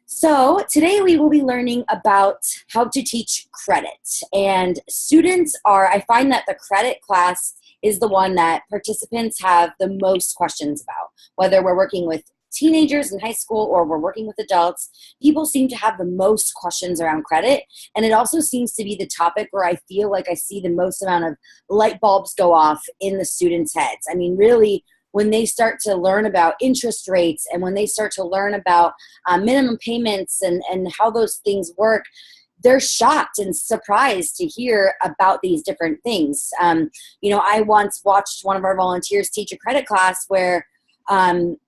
So today we will be learning about how to teach credit. And students are, I find that the credit class is the one that participants have the most questions about. Whether we're working with teenagers in high school or we're working with adults, people seem to have the most questions around credit. And it also seems to be the topic where I feel like I see the most amount of light bulbs go off in the students' heads. I mean, really, when they start to learn about interest rates and when they start to learn about minimum payments and how those things work, they're shocked and surprised to hear about these different things. I once watched one of our volunteers teach a credit class where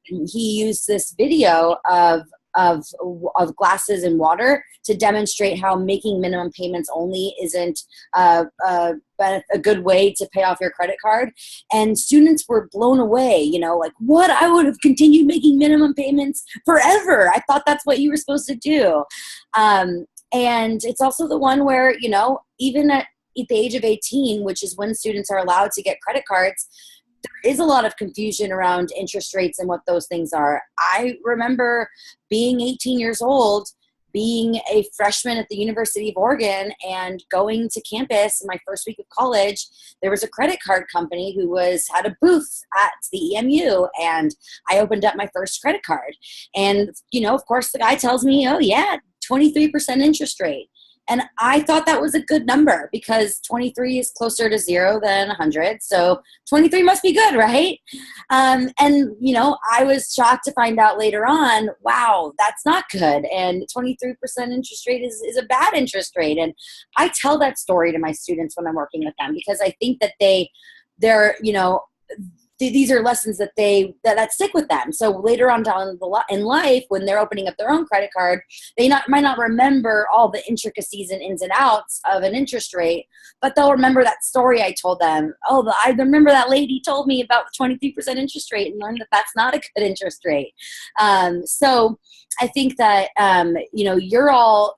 he used this video of glasses and water to demonstrate how making minimum payments only isn't a good way to pay off your credit card. And students were blown away, like, what? I would have continued making minimum payments forever. I thought that's what you were supposed to do. And it's also the one where, even at the age of 18, which is when students are allowed to get credit cards, there is a lot of confusion around interest rates and what those things are. I remember being 18 years old, being a freshman at the University of Oregon and going to campus in my first week of college. There was a credit card company who had a booth at the EMU, and I opened up my first credit card. And, of course, the guy tells me, oh, yeah, 23% interest rate. And I thought that was a good number because 23 is closer to 0 than 100. So 23 must be good, right? I was shocked to find out later on, wow, that's not good. And 23% interest rate is a bad interest rate. And I tell that story to my students when I'm working with them because I think that these are lessons that stick with them. So later on down in life, when they're opening up their own credit card, they might not remember all the intricacies and ins and outs of an interest rate, but they'll remember that story I told them. Oh, I remember that lady told me about the 23% interest rate and learned that that's not a good interest rate. So I think that you're all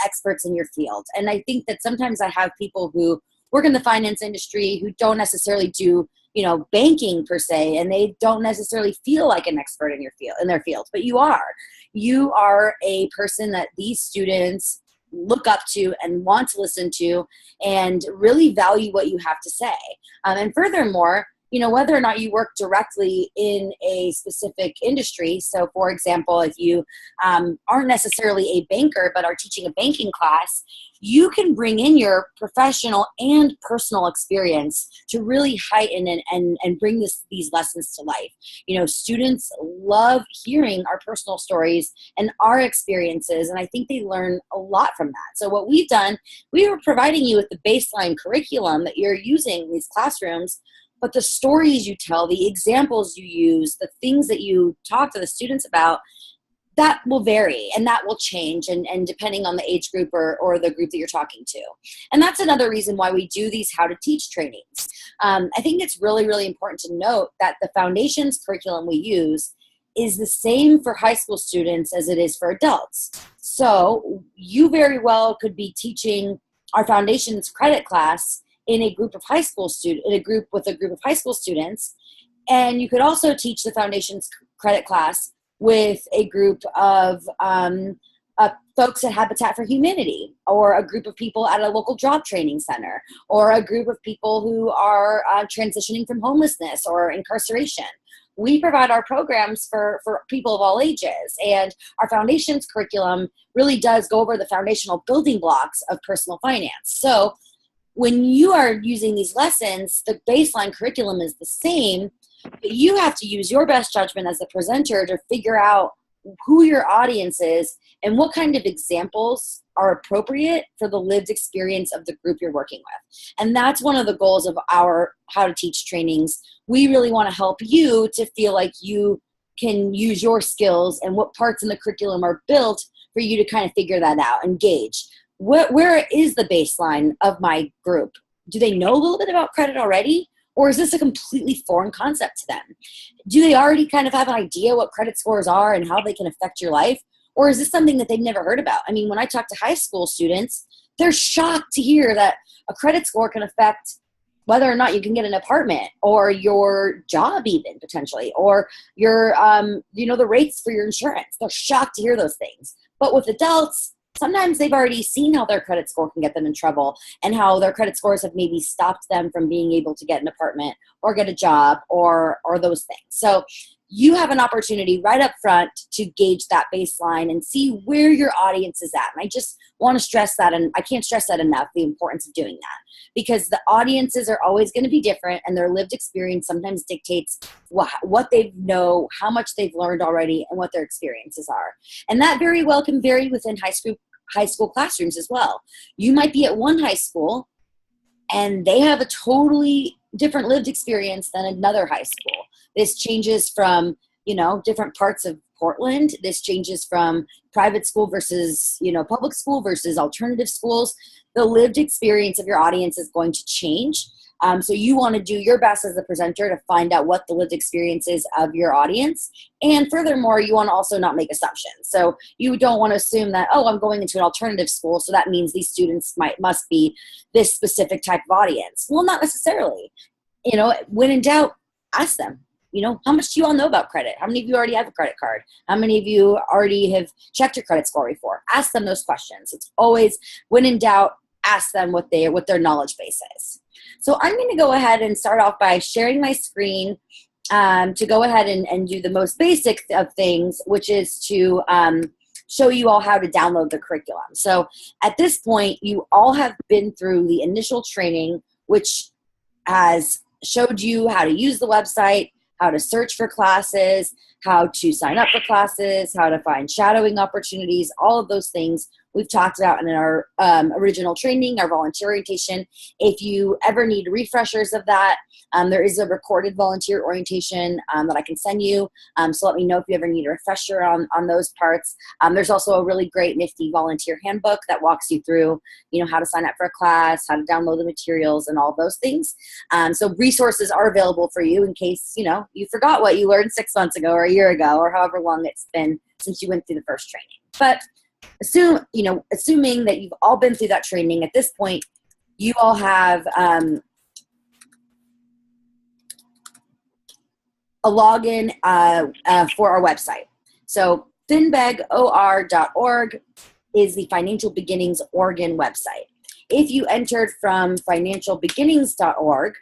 experts in your field, and I think that sometimes I have people who work in the finance industry who don't necessarily do banking per se, and they don't necessarily feel like an expert in their field, but you are a person that these students look up to and want to listen to and really value what you have to say. And furthermore, whether or not you work directly in a specific industry. So for example, if you aren't necessarily a banker, but are teaching a banking class, you can bring in your professional and personal experience to really heighten and bring these lessons to life. Students love hearing our personal stories and our experiences, and I think they learn a lot from that. So what we've done, we were providing you with the baseline curriculum that you're using in these classrooms, but the stories you tell, the examples you use, the things that you talk to the students about, that will vary and that will change and depending on the age group or the group that you're talking to. And that's another reason why we do these how to teach trainings. I think it's really, really important to note that the foundations curriculum we use is the same for high school students as it is for adults. So you very well could be teaching our foundations credit class in a group with a group of high school students, and you could also teach the foundations credit class with a group of folks at Habitat for Humanity, or a group of people at a local job training center, or a group of people who are transitioning from homelessness or incarceration. We provide our programs for people of all ages, and our foundations curriculum really does go over the foundational building blocks of personal finance. So when you are using these lessons, the baseline curriculum is the same, but you have to use your best judgment as the presenter to figure out who your audience is and what kind of examples are appropriate for the lived experience of the group you're working with. And that's one of the goals of our How to Teach trainings. We really want to help you to feel like you can use your skills and what parts in the curriculum are built for you to kind of figure that out and gauge. Where is the baseline of my group? Do they know a little bit about credit already? Or is this a completely foreign concept to them? Do they already kind of have an idea what credit scores are and how they can affect your life? Or is this something that they've never heard about? I mean, when I talk to high school students, they're shocked to hear that a credit score can affect whether or not you can get an apartment or your job even potentially, or your, the rates for your insurance. They're shocked to hear those things. But with adults, sometimes they've already seen how their credit score can get them in trouble and how their credit scores have maybe stopped them from being able to get an apartment or get a job or those things. So you have an opportunity right up front to gauge that baseline and see where your audience is at. And I just want to stress that, and I can't stress that enough, the importance of doing that, because the audiences are always going to be different, and their lived experience sometimes dictates what they know, how much they've learned already, and what their experiences are. And that very well can vary within high school classrooms as well. You might be at one high school and they have a totally different lived experience than another high school. This changes from, different parts of Portland. This changes from private school versus, public school versus alternative schools. The lived experience of your audience is going to change. So you want to do your best as a presenter to find out what the lived experience is of your audience. And furthermore, you want to also not make assumptions. So you don't want to assume that, oh, I'm going into an alternative school, so that means these students must be this specific type of audience. Well, not necessarily. When in doubt, ask them. How much do you all know about credit? How many of you already have a credit card? How many of you already have checked your credit score before? Ask them those questions. It's always, when in doubt, ask them what their knowledge base is. So I'm going to go ahead and start off by sharing my screen to go ahead and do the most basic of things, which is to show you all how to download the curriculum. So at this point, you all have been through the initial training, which has showed you how to use the website, how to search for classes, how to sign up for classes, how to find shadowing opportunities, all of those things we've talked about in our original training, our volunteer orientation. If you ever need refreshers of that, there is a recorded volunteer orientation that I can send you. So let me know if you ever need a refresher on those parts. There's also a really great nifty volunteer handbook that walks you through, how to sign up for a class, how to download the materials, and all those things. So resources are available for you in case, you forgot what you learned 6 months ago or a year ago or however long it's been since you went through the first training. But assuming that you've all been through that training, at this point, you all have a login for our website. So finbegor.org is the Financial Beginnings Oregon website. If you entered from financialbeginnings.org,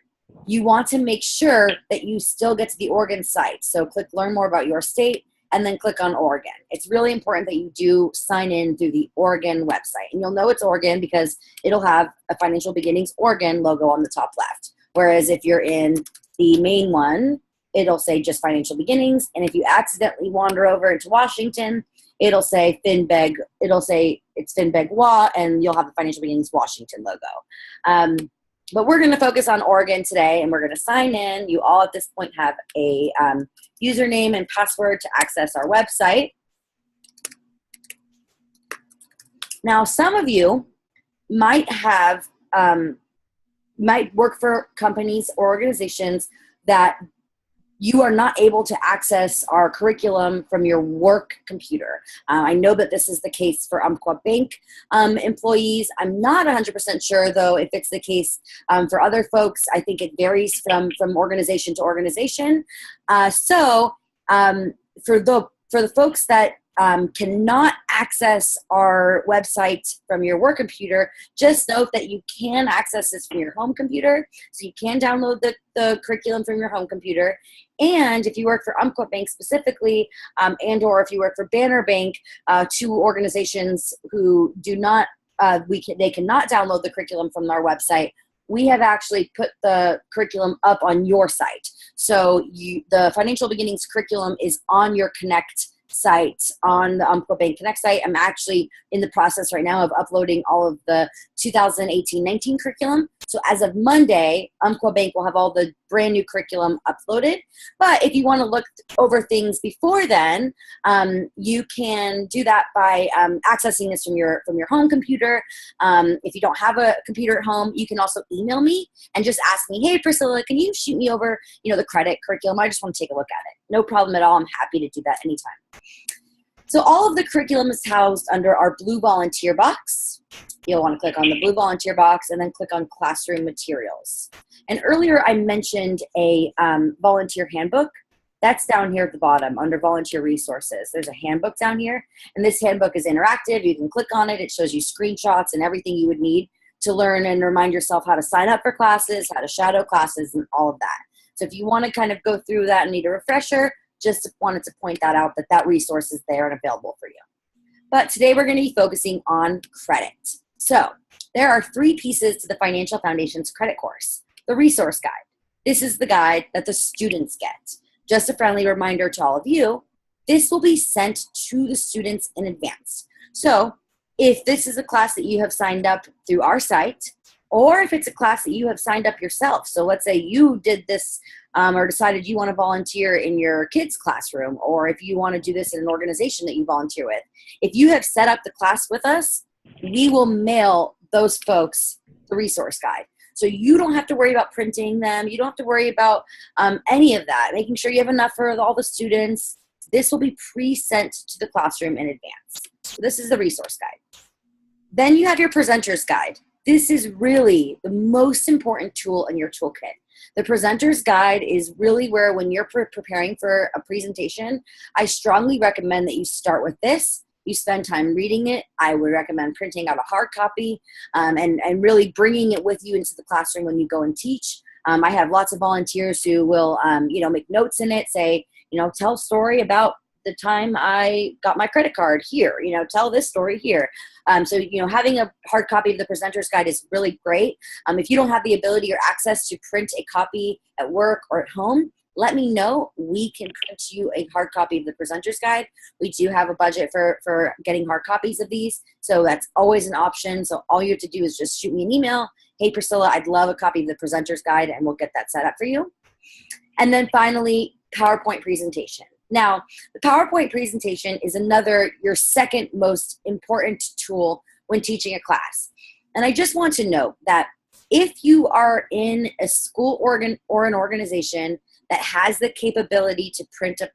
you want to make sure that you still get to the Oregon site. So click Learn More About Your State, and then click on Oregon. It's really important that you do sign in through the Oregon website. And you'll know it's Oregon because it'll have a Financial Beginnings Oregon logo on the top left. Whereas if you're in the main one, it'll say just Financial Beginnings. And if you accidentally wander over into Washington, it'll say it's FinBeg WA, and you'll have the Financial Beginnings Washington logo. But we're going to focus on Oregon today, and we're going to sign in. You all at this point have a username and password to access our website. Now, some of you might work for companies or organizations that you are not able to access our curriculum from your work computer. I know that this is the case for Umpqua Bank employees. I'm not 100% sure, though, if it's the case for other folks. I think it varies from organization to organization. So for the folks that cannot access our website from your work computer, just note that you can access this from your home computer. So you can download the curriculum from your home computer. And if you work for Umpqua Bank specifically, and or if you work for Banner Bank, two organizations who do not, they cannot download the curriculum from our website, we have actually put the curriculum up on your site. So the Financial Beginnings curriculum is on your Connect site, on the Umpqua Bank Connect site. I'm actually in the process right now of uploading all of the 2018-19 curriculum. So as of Monday, Umpqua Bank will have all the brand new curriculum uploaded. But if you want to look over things before then, you can do that by accessing this from your home computer. If you don't have a computer at home, you can also email me and just ask me, hey, Priscilla, can you shoot me over, the credit curriculum? I just want to take a look at it. No problem at all. I'm happy to do that anytime. So all of the curriculum is housed under our blue volunteer box. You'll want to click on the blue volunteer box and then click on classroom materials. And earlier I mentioned a volunteer handbook. That's down here at the bottom under volunteer resources. There's a handbook down here, and this handbook is interactive. You can click on it. It shows you screenshots and everything you would need to learn and remind yourself how to sign up for classes, how to shadow classes, and all of that. So if you want to kind of go through that and need a refresher, just wanted to point that out, that that resource is there and available for you. But today we're going to be focusing on credit. So there are 3 pieces to the Financial Foundation's credit course. The resource guide. This is the guide that the students get. Just a friendly reminder to all of you, this will be sent to the students in advance. So if this is a class that you have signed up through our site, or if it's a class that you have signed up yourself. So let's say you did this or decided you want to volunteer in your kids' classroom, or if you want to do this in an organization that you volunteer with. If you have set up the class with us, we will mail those folks the resource guide. So you don't have to worry about printing them. You don't have to worry about any of that, making sure you have enough for all the students. This will be pre-sent to the classroom in advance. So this is the resource guide. Then you have your presenter's guide. This is really the most important tool in your toolkit. The presenter's guide is really where, when you're preparing for a presentation, I strongly recommend that you start with this. You spend time reading it. I would recommend printing out a hard copy and really bringing it with you into the classroom when you go and teach. I have lots of volunteers who will, make notes in it, say, tell a story about the time I got my credit card here, tell this story here. So having a hard copy of the presenter's guide is really great. If you don't have the ability or access to print a copy at work or at home, let me know. We can print you a hard copy of the presenter's guide. We do have a budget for getting hard copies of these, so that's always an option. So all you have to do is just shoot me an email. Hey, Priscilla, I'd love a copy of the presenter's guide, and we'll get that set up for you. And then finally, PowerPoint presentation. Now, the PowerPoint presentation is your second most important tool when teaching a class. And I just want to note that if you are in a school or an organization that has the capability to print a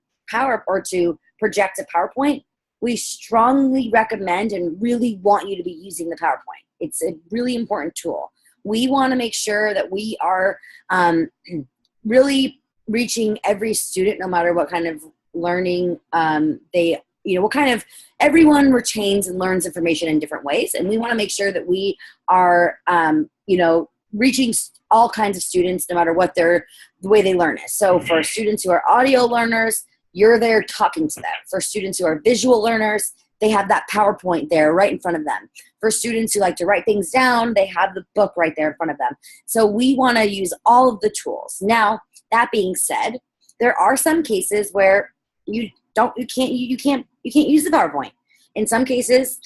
or to project a PowerPoint, we strongly recommend and really want you to be using the PowerPoint. It's a really important tool. We want to make sure that we are really reaching every student, no matter what kind of learning everyone retains and learns information in different ways. And we want to make sure that we are, reaching all kinds of students, no matter what the way they learn is. So for students who are audio learners, you're there talking to them. For students who are visual learners, they have that PowerPoint there right in front of them. For students who like to write things down, they have the book right there in front of them. So we want to use all of the tools. Now, that being said, there are some cases where you can't use the PowerPoint. In some cases,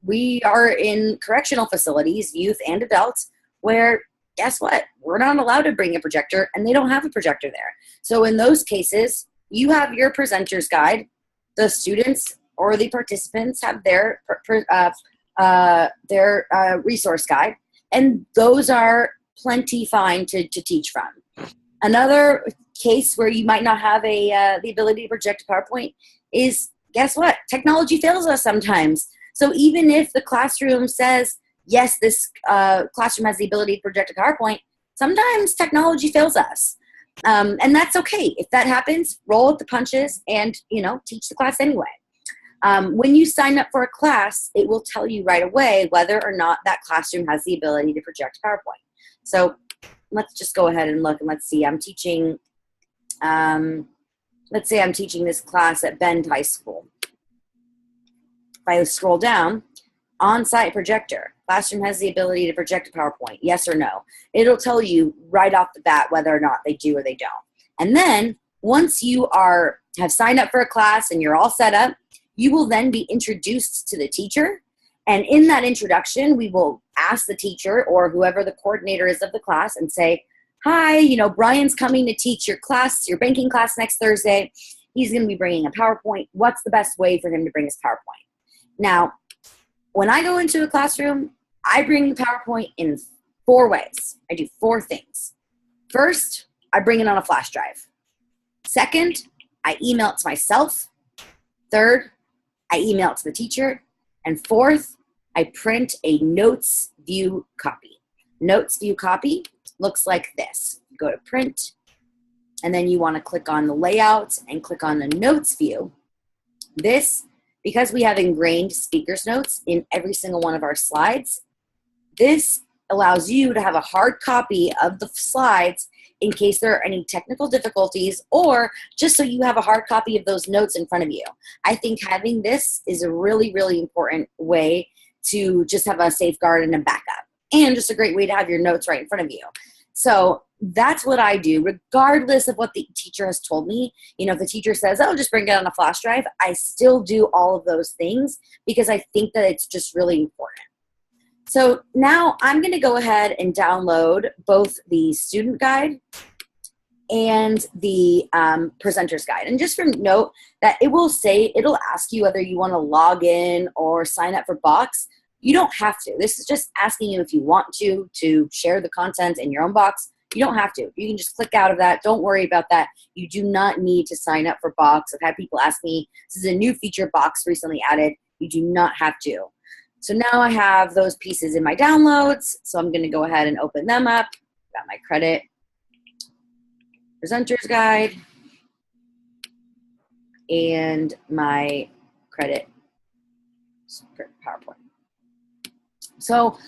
we are in correctional facilities, youth and adults, where guess what? We're not allowed to bring a projector, and they don't have a projector there. So in those cases, you have your presenter's guide. The students or the participants have their resource guide, and those are plenty fine to teach from. Another case where you might not have the ability to project a PowerPoint is, guess what? Technology fails us sometimes. So even if the classroom says, yes, this classroom has the ability to project a PowerPoint, sometimes technology fails us. And that's okay. If that happens, roll with the punches and, teach the class anyway. When you sign up for a class, it will tell you right away whether or not that classroom has the ability to project PowerPoint. So let's just go ahead and look, and let's see. I'm teaching, let's say I'm teaching this class at Bend High School. If I scroll down, on-site projector. Classroom has the ability to project a PowerPoint, yes or no. It'll tell you right off the bat whether or not they do or they don't. And then once you have signed up for a class and you're all set up, you will then be introduced to the teacher. And in that introduction, we will ask the teacher or whoever the coordinator is of the class and say, hi, Brian's coming to teach your class, your banking class next Thursday. He's going to be bringing a PowerPoint. What's the best way for him to bring his PowerPoint? Now, when I go into a classroom, I bring the PowerPoint in 4 ways. I do 4 things. First, I bring it on a flash drive. Second, I email it to myself. Third, I email it to the teacher. And fourth, I print a notes view copy. Notes view copy looks like this. You go to print, and then you want to click on the layout and click on the notes view. This, because we have ingrained speaker's notes in every single one of our slides, this allows you to have a hard copy of the slides in case there are any technical difficulties, or just so you have a hard copy of those notes in front of you. I think having this is a really, really important way to just have a safeguard and a backup, and just a great way to have your notes right in front of you. So that's what I do, regardless of what the teacher has told me. You know, if the teacher says, oh, just bring it on a flash drive, I still do all of those things because I think that it's just really important. So now I'm going to go ahead and download both the student guide and the presenter's guide. And just from note that it'll ask you whether you want to log in or sign up for Box. You don't have to. This is just asking you if you want to share the content in your own Box. You don't have to. You can just click out of that. Don't worry about that. You do not need to sign up for Box. I've had people ask me, this is a new feature Box recently added. You do not have to. So now I have those pieces in my downloads. So I'm going to go ahead and open them up. Got my credit presenter's guide and my credit PowerPoint. So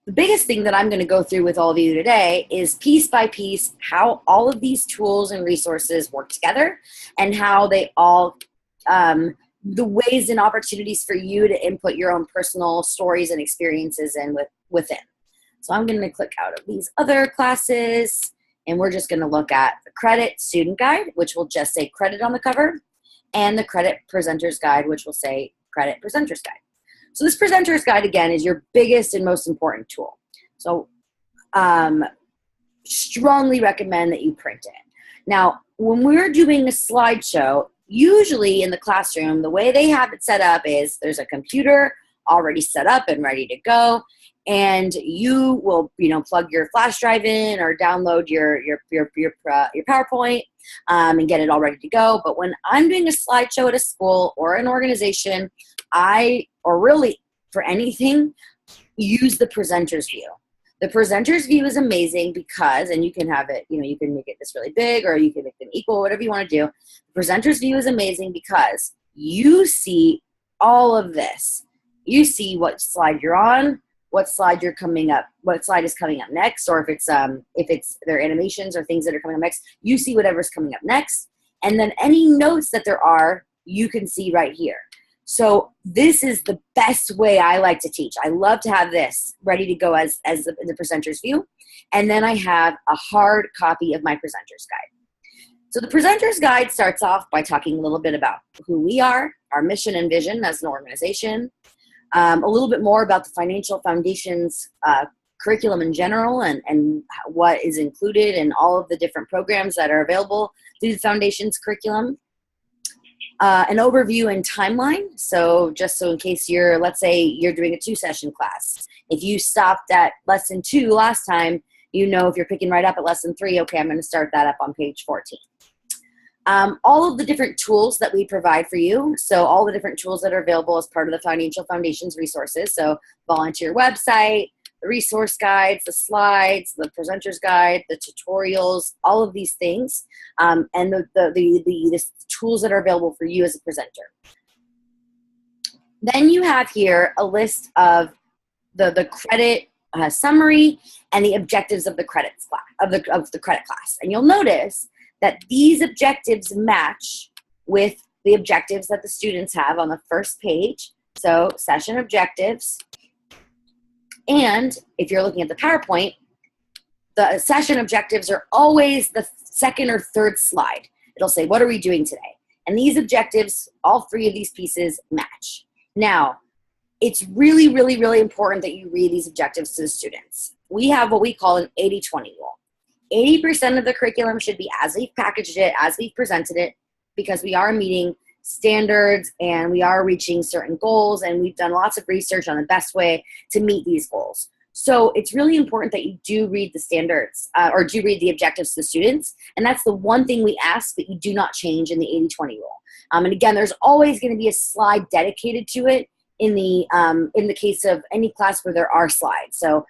the biggest thing that I'm going to go through with all of you today is piece by piece how all of these tools and resources work together, and how they all, the ways and opportunities for you to input your own personal stories and experiences in within. So I'm going to click out of these other classes, and we're just going to look at the credit student guide, which will just say credit on the cover, and the credit presenter's guide, which will say credit presenter's guide. So this presenter's guide, again, is your biggest and most important tool. So strongly recommend that you print it. Now, when we're doing a slideshow, usually in the classroom, the way they have it set up is there's a computer already set up and ready to go, and you will, plug your flash drive in or download your PowerPoint and get it all ready to go. But when I'm doing a slideshow at a school or an organization, or really for anything, use the presenter's view. The presenter's view is amazing because, and you can have it, you can make it this really big or you can make them equal, whatever you want to do. The presenter's view is amazing because you see all of this. You see what slide you're on, what slide you're coming up, what slide is coming up next, or if it's their animations or things that are coming up next, you see whatever's coming up next. And then any notes that there are, you can see right here. So this is the best way I like to teach. I love to have this ready to go as the presenter's view. And then I have a hard copy of my presenter's guide. So the presenter's guide starts off by talking a little bit about who we are, our mission and vision as an organization, a little bit more about the Financial Foundation's curriculum in general and what is included in all of the different programs that are available through the Foundation's curriculum. An overview and timeline. So just so in case let's say you're doing a 2-session class. If you stopped at lesson 2 last time, if you're picking right up at lesson 3, okay, I'm going to start that up on page 14. All of the different tools that we provide for you. So all the different tools that are available as part of the Financial Foundation's resources. So volunteer website, the resource guides, the slides, the presenter's guide, the tutorials, all of these things, and the tools that are available for you as a presenter. Then you have here a list of the credit summary and the objectives of the credits class, of the credit class. And you'll notice that these objectives match with the objectives that the students have on the first page. So session objectives. And if you're looking at the PowerPoint, the session objectives are always the second or third slide. It'll say, what are we doing today? And these objectives, all 3 of these pieces match. Now, it's really, really, really important that you read these objectives to the students. We have what we call an 80-20 rule. 80% of the curriculum should be as we've packaged it, as we've presented it, because we are meeting standards and we are reaching certain goals, and we've done lots of research on the best way to meet these goals. So it's really important that you do read the standards or do read the objectives to the students. And that's the one thing we ask that you do not change in the 80-20 rule. And again, there's always going to be a slide dedicated to it in the case of any class where there are slides. So,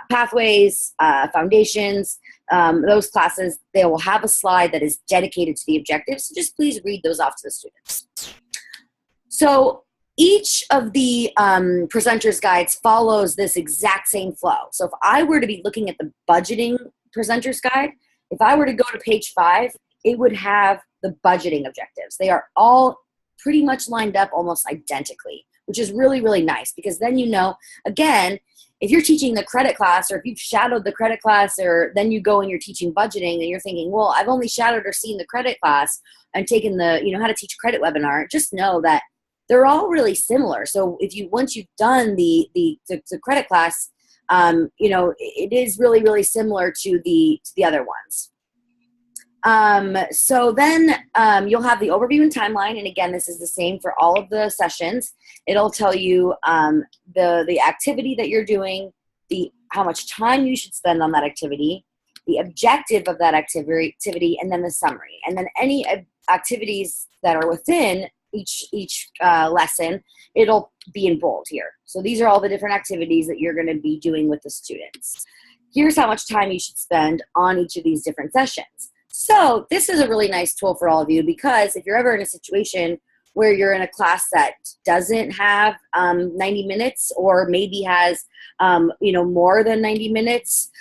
pathways, foundations, those classes, they will have a slide that is dedicated to the objectives. So just please read those off to the students. So each of the presenters guides follows this exact same flow. So if I were to be looking at the budgeting presenters guide, if I were to go to page 5, it would have the budgeting objectives. They are all pretty much lined up almost identically, which is really, really nice, because then again, if you're teaching the credit class, or if you've shadowed the credit class, or then you go and you're teaching budgeting and you're thinking, well, I've only shadowed or seen the credit class and taken the, how to teach credit webinar, just know that they're all really similar. So once you've done the credit class, it is really, really similar to the other ones. So then you'll have the overview and timeline. And again, this is the same for all of the sessions. It'll tell you the activity that you're doing, how much time you should spend on that activity, the objective of that activity, and then the summary. And then any activities that are within each lesson, it'll be in bold here. So these are all the different activities that you're going to be doing with the students. Here's how much time you should spend on each of these different sessions. So this is a really nice tool for all of you, because if you're ever in a situation where you're in a class that doesn't have 90 minutes, or maybe has more than 90 minutes,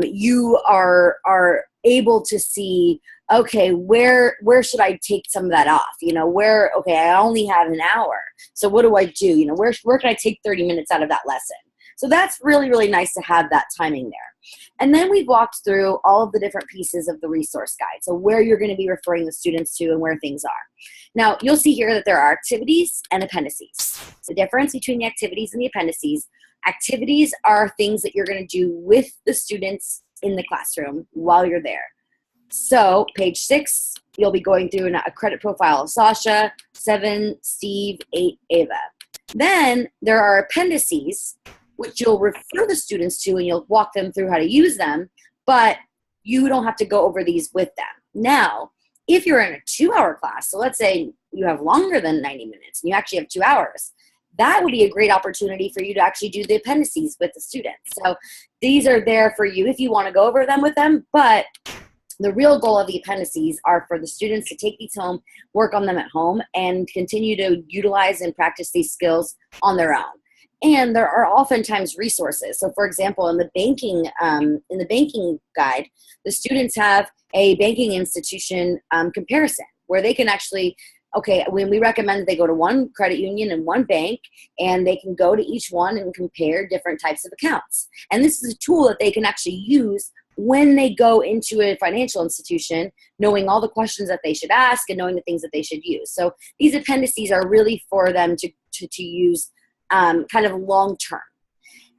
you are able to see, okay, where should I take some of that off? Okay, I only have an hour, so what do I do? Where can I take 30 minutes out of that lesson? So that's really, really nice to have that timing there. And then we've walked through all of the different pieces of the resource guide, so where you're going to be referring the students to and where things are. Now, you'll see here that there are activities and appendices. The difference between the activities and the appendices: activities are things that you're going to do with the students in the classroom while you're there. So page 6, you'll be going through a credit profile of Sasha, 7, Steve, 8, Ava. Then there are appendices, which you'll refer the students to, and you'll walk them through how to use them, but you don't have to go over these with them. Now, if you're in a 2-hour class, so let's say you have longer than 90 minutes, and you actually have 2 hours, that would be a great opportunity for you to actually do the appendices with the students. So these are there for you if you want to go over them with them, but the real goal of the appendices are for the students to take these home, work on them at home, and continue to utilize and practice these skills on their own. And there are oftentimes resources. So for example, in the banking guide, the students have a banking institution comparison, where they can actually, when we recommend that they go to one credit union and one bank, and they can go to each one and compare different types of accounts. And this is a tool that they can actually use when they go into a financial institution, knowing all the questions that they should ask and knowing the things that they should use. So these appendices are really for them to use kind of long term.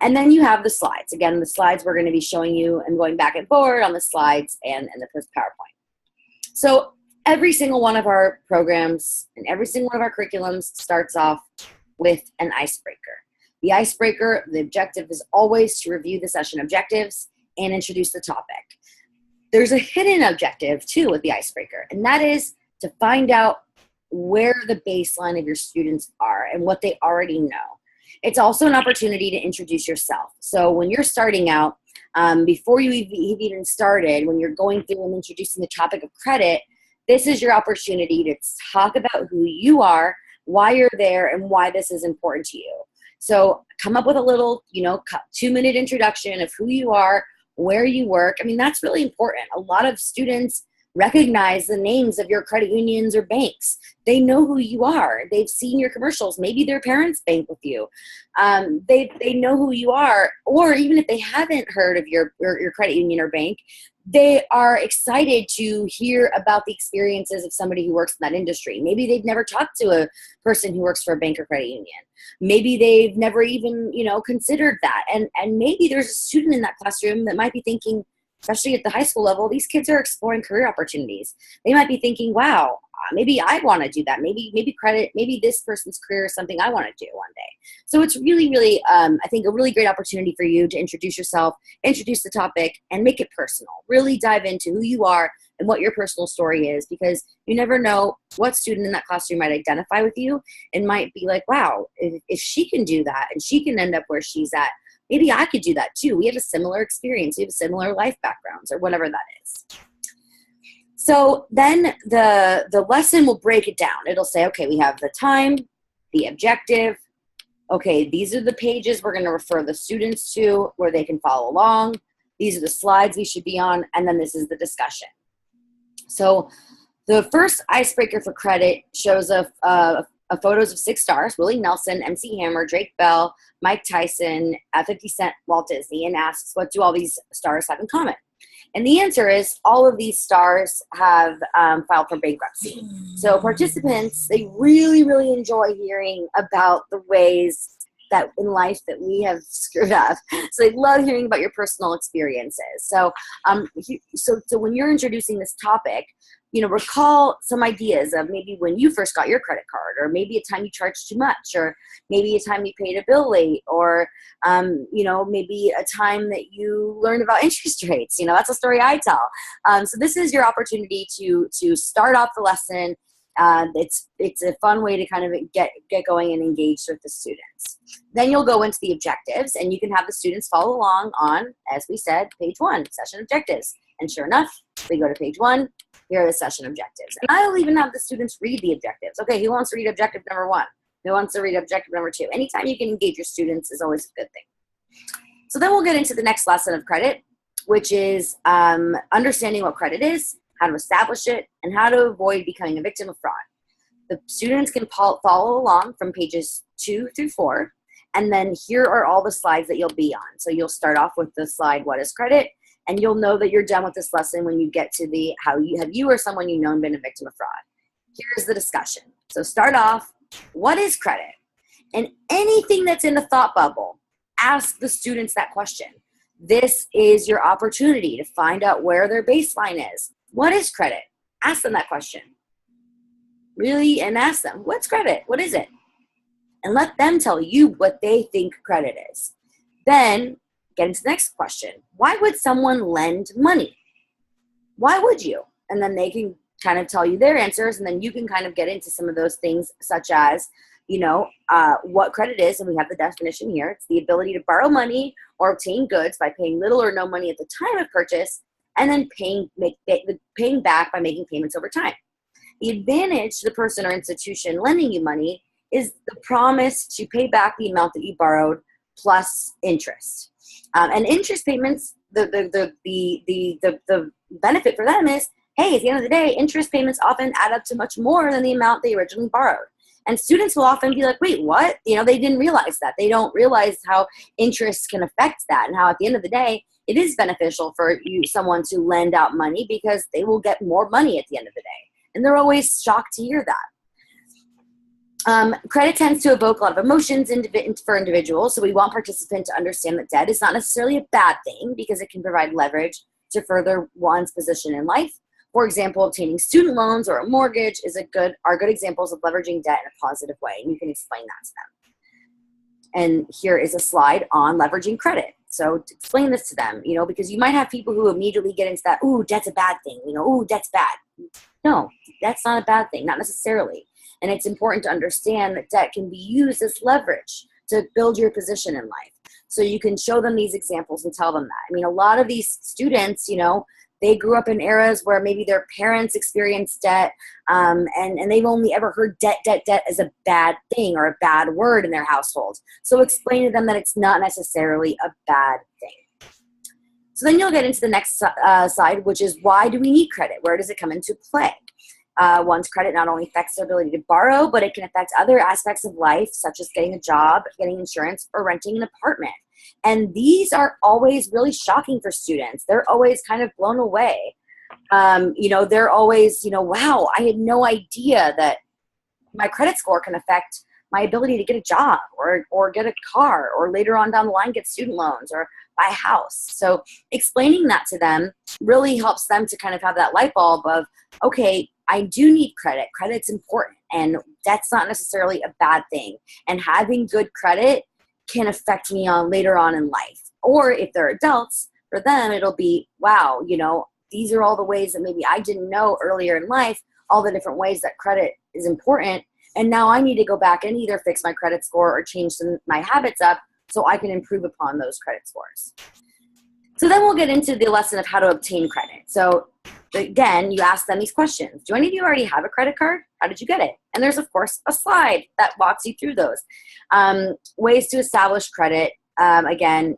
And then you have the slides. Again, the slides we're going to be showing you and going back and forward on the slides and the PowerPoint. So every single one of our programs and every single one of our curriculums starts off with an icebreaker. The icebreaker, the objective is always to review the session objectives and introduce the topic. There's a hidden objective too with the icebreaker, and that is to find out where the baseline of your students are and what they already know. It's also an opportunity to introduce yourself. So when you're starting out, before you've even started, when you're going through and introducing the topic of credit, this is your opportunity to talk about who you are, why you're there, and why this is important to you. So come up with a little, 2-minute introduction of who you are, where you work. I mean, that's really important. A lot of students recognize the names of your credit unions or banks. They know who you are. They've seen your commercials. Maybe their parents bank with you. They know who you are. Or even if they haven't heard of your credit union or bank, they are excited to hear about the experiences of somebody who works in that industry. Maybe they've never talked to a person who works for a bank or credit union. Maybe they've never even, considered that. And maybe there's a student in that classroom that might be thinking, especially at the high school level, these kids are exploring career opportunities. They might be thinking, wow, maybe I want to do that. Maybe this person's career is something I want to do one day. So it's really, really, I think, a really great opportunity for you to introduce yourself, introduce the topic, and make it personal. Really dive into who you are, and what your personal story is, because you never know what student in that classroom might identify with you and might be like, wow, if she can do that and she can end up where she's at, maybe I could do that too. We have a similar experience. We have similar life backgrounds or whatever that is. So then the lesson will break it down. It'll say, okay, we have the time, the objective. Okay, these are the pages we're going to refer the students to where they can follow along. These are the slides we should be on. And then this is the discussion. So the first icebreaker for credit shows photos of 6 stars: Willie Nelson, MC Hammer, Drake Bell, Mike Tyson, 50 Cent, Walt Disney, and asks, what do all these stars have in common? And the answer is all of these stars have filed for bankruptcy. So participants, they really, really enjoy hearing about the ways that in life that we have screwed up. So they love hearing about your personal experiences. So, so when you're introducing this topic, recall some ideas of maybe when you first got your credit card, or maybe a time you charged too much, or maybe a time you paid a bill late, or, maybe a time that you learned about interest rates. That's a story I tell. So this is your opportunity to start off the lesson. It's a fun way to kind of get going and engage with the students. Then you'll go into the objectives, and you can have the students follow along on, as we said, page 1, session objectives. And sure enough, we go to page 1. Here are the session objectives. And I'll even have the students read the objectives. Okay, who wants to read objective number 1? Who wants to read objective number 2? Anytime you can engage your students is always a good thing. So then we'll get into the next lesson of credit, which is understanding what credit is, how to establish it, and how to avoid becoming a victim of fraud. The students can follow along from pages 2 through 4, and then here are all the slides that you'll be on. So you'll start off with the slide, what is credit? And you'll know that you're done with this lesson when you get to the how you or someone you know been a victim of fraud. Here's the discussion. So start off, what is credit? And anything that's in the thought bubble, ask the students that question. This is your opportunity to find out where their baseline is. What is credit? Ask them that question. Really, and ask them, what's credit? What is it? And let them tell you what they think credit is. Then get into the next question. Why would someone lend money? Why would you? And then they can kind of tell you their answers, and then you can kind of get into some of those things, such as, what credit is, and we have the definition here. It's the ability to borrow money or obtain goods by paying little or no money at the time of purchase, and then paying back by making payments over time. The advantage to the person or institution lending you money is the promise to pay back the amount that you borrowed plus interest. And interest payments, the benefit for them is, hey, at the end of the day, interest payments often add up to much more than the amount they originally borrowed. And students will often be like, wait, what? They didn't realize that. They don't realize how interest can affect that, and how at the end of the day, it is beneficial for someone to lend out money because they will get more money at the end of the day. And they're always shocked to hear that. Credit tends to evoke a lot of emotions for individuals, so we want participants to understand that debt is not necessarily a bad thing because it can provide leverage to further one's position in life. For example, obtaining student loans or a mortgage are good examples of leveraging debt in a positive way, and you can explain that to them. And here is a slide on leveraging credit. So to explain this to them, because you might have people who immediately get into that, ooh, debt's a bad thing, ooh, debt's bad. No, that's not a bad thing, not necessarily. And it's important to understand that debt can be used as leverage to build your position in life. So you can show them these examples and tell them that. A lot of these students, they grew up in eras where maybe their parents experienced debt, and they've only ever heard debt as a bad thing or a bad word in their household. So explain to them that it's not necessarily a bad thing. So then you'll get into the next side, which is, why do we need credit? Where does it come into play? One's credit not only affects their ability to borrow, but it can affect other aspects of life, such as getting a job, getting insurance, or renting an apartment. And these are always really shocking for students. They're always kind of blown away. They're always, wow, I had no idea that my credit score can affect my ability to get a job or get a car, or later on down the line get student loans or buy a house. So explaining that to them really helps them to kind of have that light bulb of, okay, I do need credit. Credit's important, and that's not necessarily a bad thing. And having good credit can affect me later on in life. Or if they're adults, for them, it'll be, wow, these are all the ways that maybe I didn't know earlier in life, all the different ways that credit is important. And now I need to go back and either fix my credit score or change my habits up so I can improve upon those credit scores. So then we'll get into the lesson of how to obtain credit. So again, you ask them these questions. Do any of you already have a credit card? How did you get it? And there's, of course, a slide that walks you through those. Ways to establish credit. Again,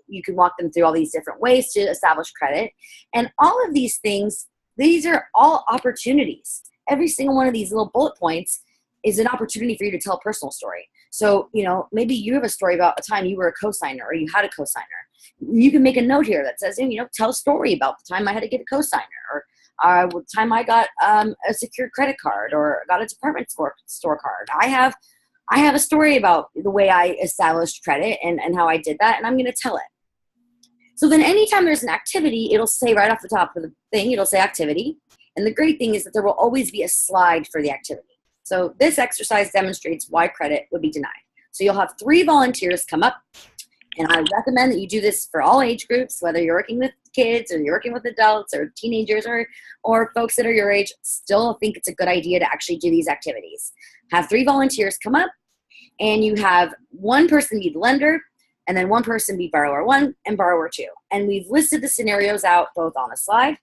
you can walk them through all these different ways to establish credit. And all of these things, these are all opportunities. Every single one of these little bullet points is an opportunity for you to tell a personal story. So, maybe you have a story about a time you were a cosigner or you had a cosigner. You can make a note here that says, tell a story about the time I had to get a cosigner, or the time I got a secured credit card or got a department store card. I have a story about the way I established credit and how I did that, and I'm going to tell it. So then anytime there's an activity, it'll say right off the top of the thing, it'll say activity. And the great thing is that there will always be a slide for the activity. So this exercise demonstrates why credit would be denied. So you'll have 3 volunteers come up, and I recommend that you do this for all age groups, whether you're working with kids or you're working with adults or teenagers or folks that are your age. Still think it's a good idea to actually do these activities. Have 3 volunteers come up, and you have one person be the lender, and then one person be borrower 1 and borrower 2. And we've listed the scenarios out both on the slide,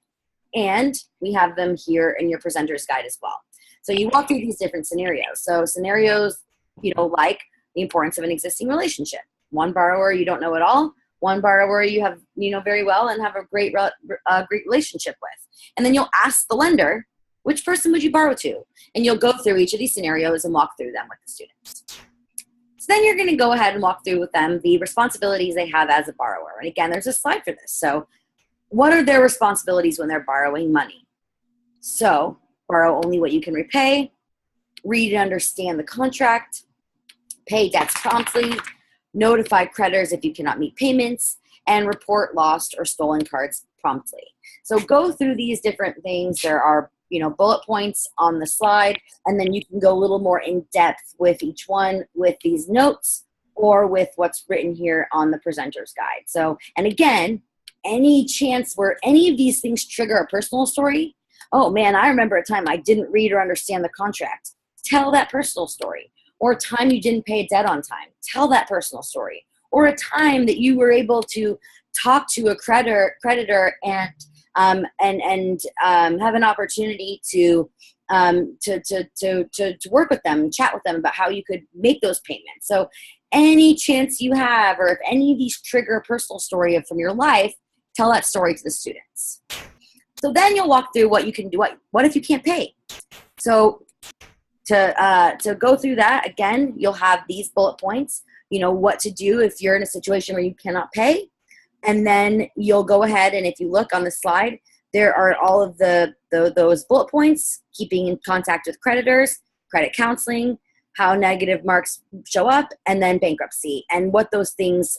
and we have them here in your presenter's guide as well. So you walk through these different scenarios. So scenarios, like the importance of an existing relationship. One borrower you don't know at all. One borrower you have, very well and have a great relationship with. And then you'll ask the lender, which person would you borrow to? And you'll go through each of these scenarios and walk through them with the students. So then you're going to go ahead and walk through with them the responsibilities they have as a borrower. And again, there's a slide for this. So what are their responsibilities when they're borrowing money? So borrow only what you can repay, read and understand the contract, pay debts promptly, notify creditors if you cannot meet payments, and report lost or stolen cards promptly. So go through these different things. There are, bullet points on the slide, and then you can go a little more in depth with each one with these notes or with what's written here on the presenter's guide. So, and again, any chance where any of these things trigger a personal story, oh man, I remember a time I didn't read or understand the contract. Tell that personal story. Or a time you didn't pay a debt on time. Tell that personal story. Or a time that you were able to talk to a creditor and have an opportunity to work with them, chat with them about how you could make those payments. So any chance you have, or if any of these trigger a personal story from your life, tell that story to the students. So then you'll walk through what you can do. What if you can't pay? So to go through that, again, you'll have these bullet points, what to do if you're in a situation where you cannot pay. And then you'll go ahead, and if you look on the slide, there are all of those bullet points: keeping in contact with creditors, credit counseling, how negative marks show up, and then bankruptcy, and what those things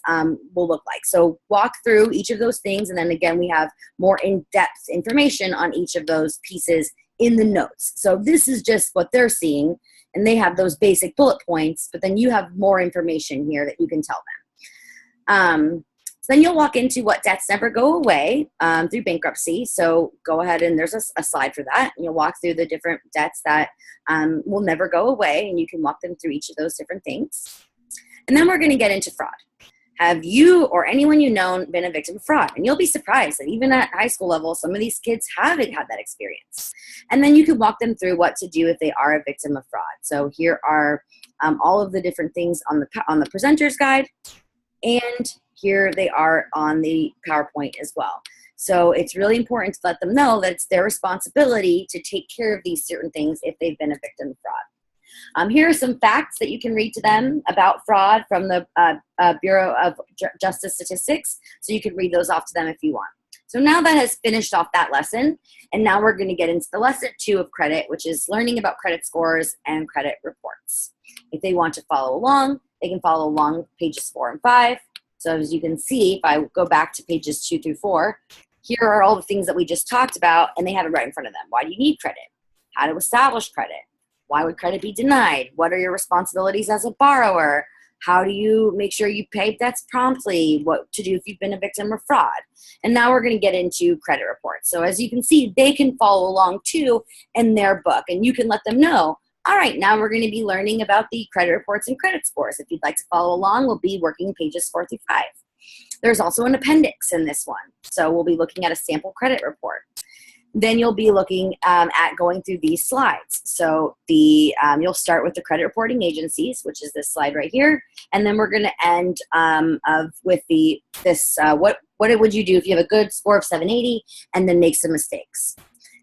will look like. So walk through each of those things, and then again, we have more in-depth information on each of those pieces in the notes. So this is just what they're seeing, and they have those basic bullet points, but then you have more information here that you can tell them. So then you'll walk into what debts never go away through bankruptcy. So go ahead, and there's a slide for that. And you'll walk through the different debts that will never go away, and you can walk them through each of those different things. And then we're going to get into fraud. Have you or anyone you know been a victim of fraud? And you'll be surprised that even at high school level, some of these kids haven't had that experience. And then you can walk them through what to do if they are a victim of fraud. So here are all of the different things on the presenter's guide, and here they are on the PowerPoint as well. So it's really important to let them know that it's their responsibility to take care of these certain things if they've been a victim of fraud. Here are some facts that you can read to them about fraud from the Bureau of Justice Statistics. So you can read those off to them if you want. So now that has finished off that lesson, and now we're going to get into the lesson 2 of credit, which is learning about credit scores and credit reports. If they want to follow along, they can follow along pages 4 and 5. So as you can see, if I go back to pages 2 through 4, here are all the things that we just talked about, and they have it right in front of them. Why do you need credit? How to establish credit? Why would credit be denied? What are your responsibilities as a borrower? How do you make sure you pay debts promptly? What to do if you've been a victim of fraud? And now we're going to get into credit reports. So as you can see, they can follow along too in their book, and you can let them know, all right, now we're going to be learning about the credit reports and credit scores. If you'd like to follow along, we'll be working pages 4 through 5. There's also an appendix in this one. So we'll be looking at a sample credit report. Then you'll be looking at going through these slides. So you'll start with the credit reporting agencies, which is this slide right here, and then we're going to end with what would you do if you have a good score of 780 and then make some mistakes.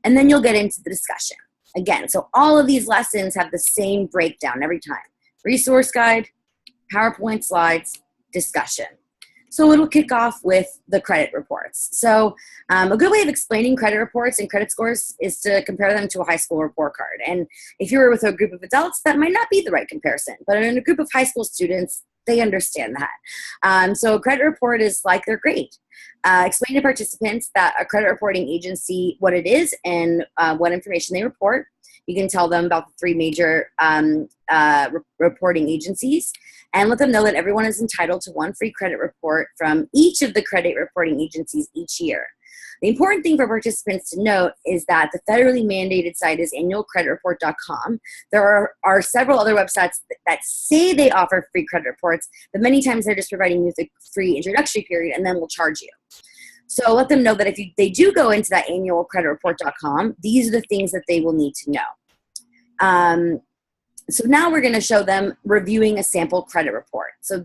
And then you'll get into the discussion. Again, so all of these lessons have the same breakdown every time. Resource guide, PowerPoint slides, discussion. So it'll kick off with the credit reports. So a good way of explaining credit reports and credit scores is to compare them to a high school report card. And if you were with a group of adults, that might not be the right comparison. But in a group of high school students, they understand that. So a credit report is like their grade. Explain to participants that a credit reporting agency, what it is and what information they report. You can tell them about the 3 major reporting agencies, and let them know that everyone is entitled to 1 free credit report from each of the credit reporting agencies each year. The important thing for participants to note is that the federally mandated site is annualcreditreport.com. There are several other websites that say they offer free credit reports, but many times they're just providing you with a free introductory period and then will charge you. So let them know that if they do go into that annualcreditreport.com, these are the things that they will need to know. So now we're going to show them reviewing a sample credit report. So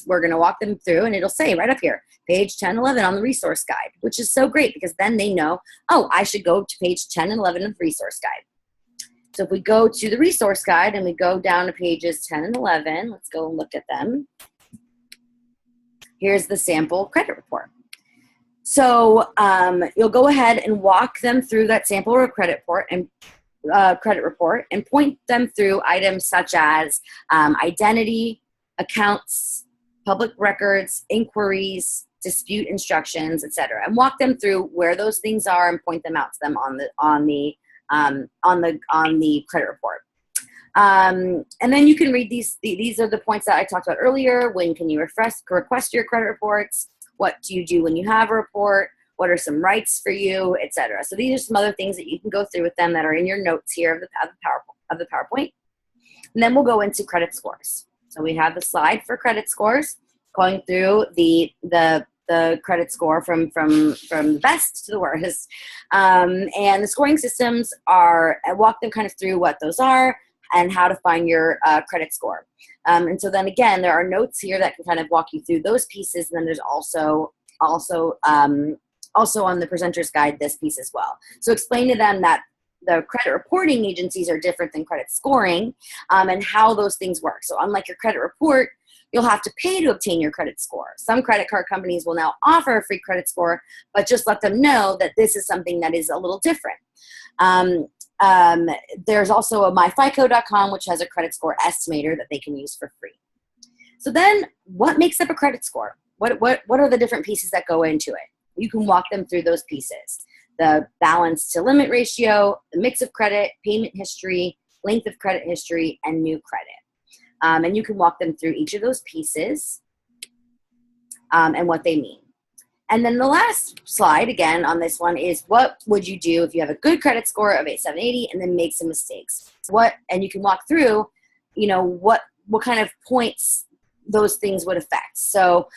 we're going to walk them through, and it'll say right up here, page 10, 11 on the resource guide, which is so great because then they know, oh, I should go to page 10 and 11 of the resource guide. So if we go to the resource guide and we go down to pages 10 and 11, let's go and look at them. Here's the sample credit report. So you'll go ahead and walk them through that sample credit report and point them through items such as identity, accounts, public records, inquiries, dispute instructions, etc., and walk them through where those things are and point them out to them on the credit report. And then you can read these. These are the points that I talked about earlier. When can you request your credit reports? What do you do when you have a report? What are some rights for you, etc. So these are some other things that you can go through with them that are in your notes here of the PowerPoint. And then we'll go into credit scores. So we have the slide for credit scores, going through the credit score from the best to the worst. And the scoring systems I walk them kind of through what those are and how to find your credit score. And so then again, there are notes here that can kind of walk you through those pieces. And then there's also on the presenter's guide, this piece as well. So explain to them that the credit reporting agencies are different than credit scoring and how those things work. So unlike your credit report, you'll have to pay to obtain your credit score. Some credit card companies will now offer a free credit score, but just let them know that this is something that is a little different. There's also a myfico.com, which has a credit score estimator that they can use for free. So then what makes up a credit score? What are the different pieces that go into it? You can walk them through those pieces. The balance to limit ratio, the mix of credit, payment history, length of credit history, and new credit. And you can walk them through each of those pieces and what they mean. And then the last slide, again, on this one is what would you do if you have a good credit score of 780 and then make some mistakes? And you can walk through, what kind of points those things would affect. So,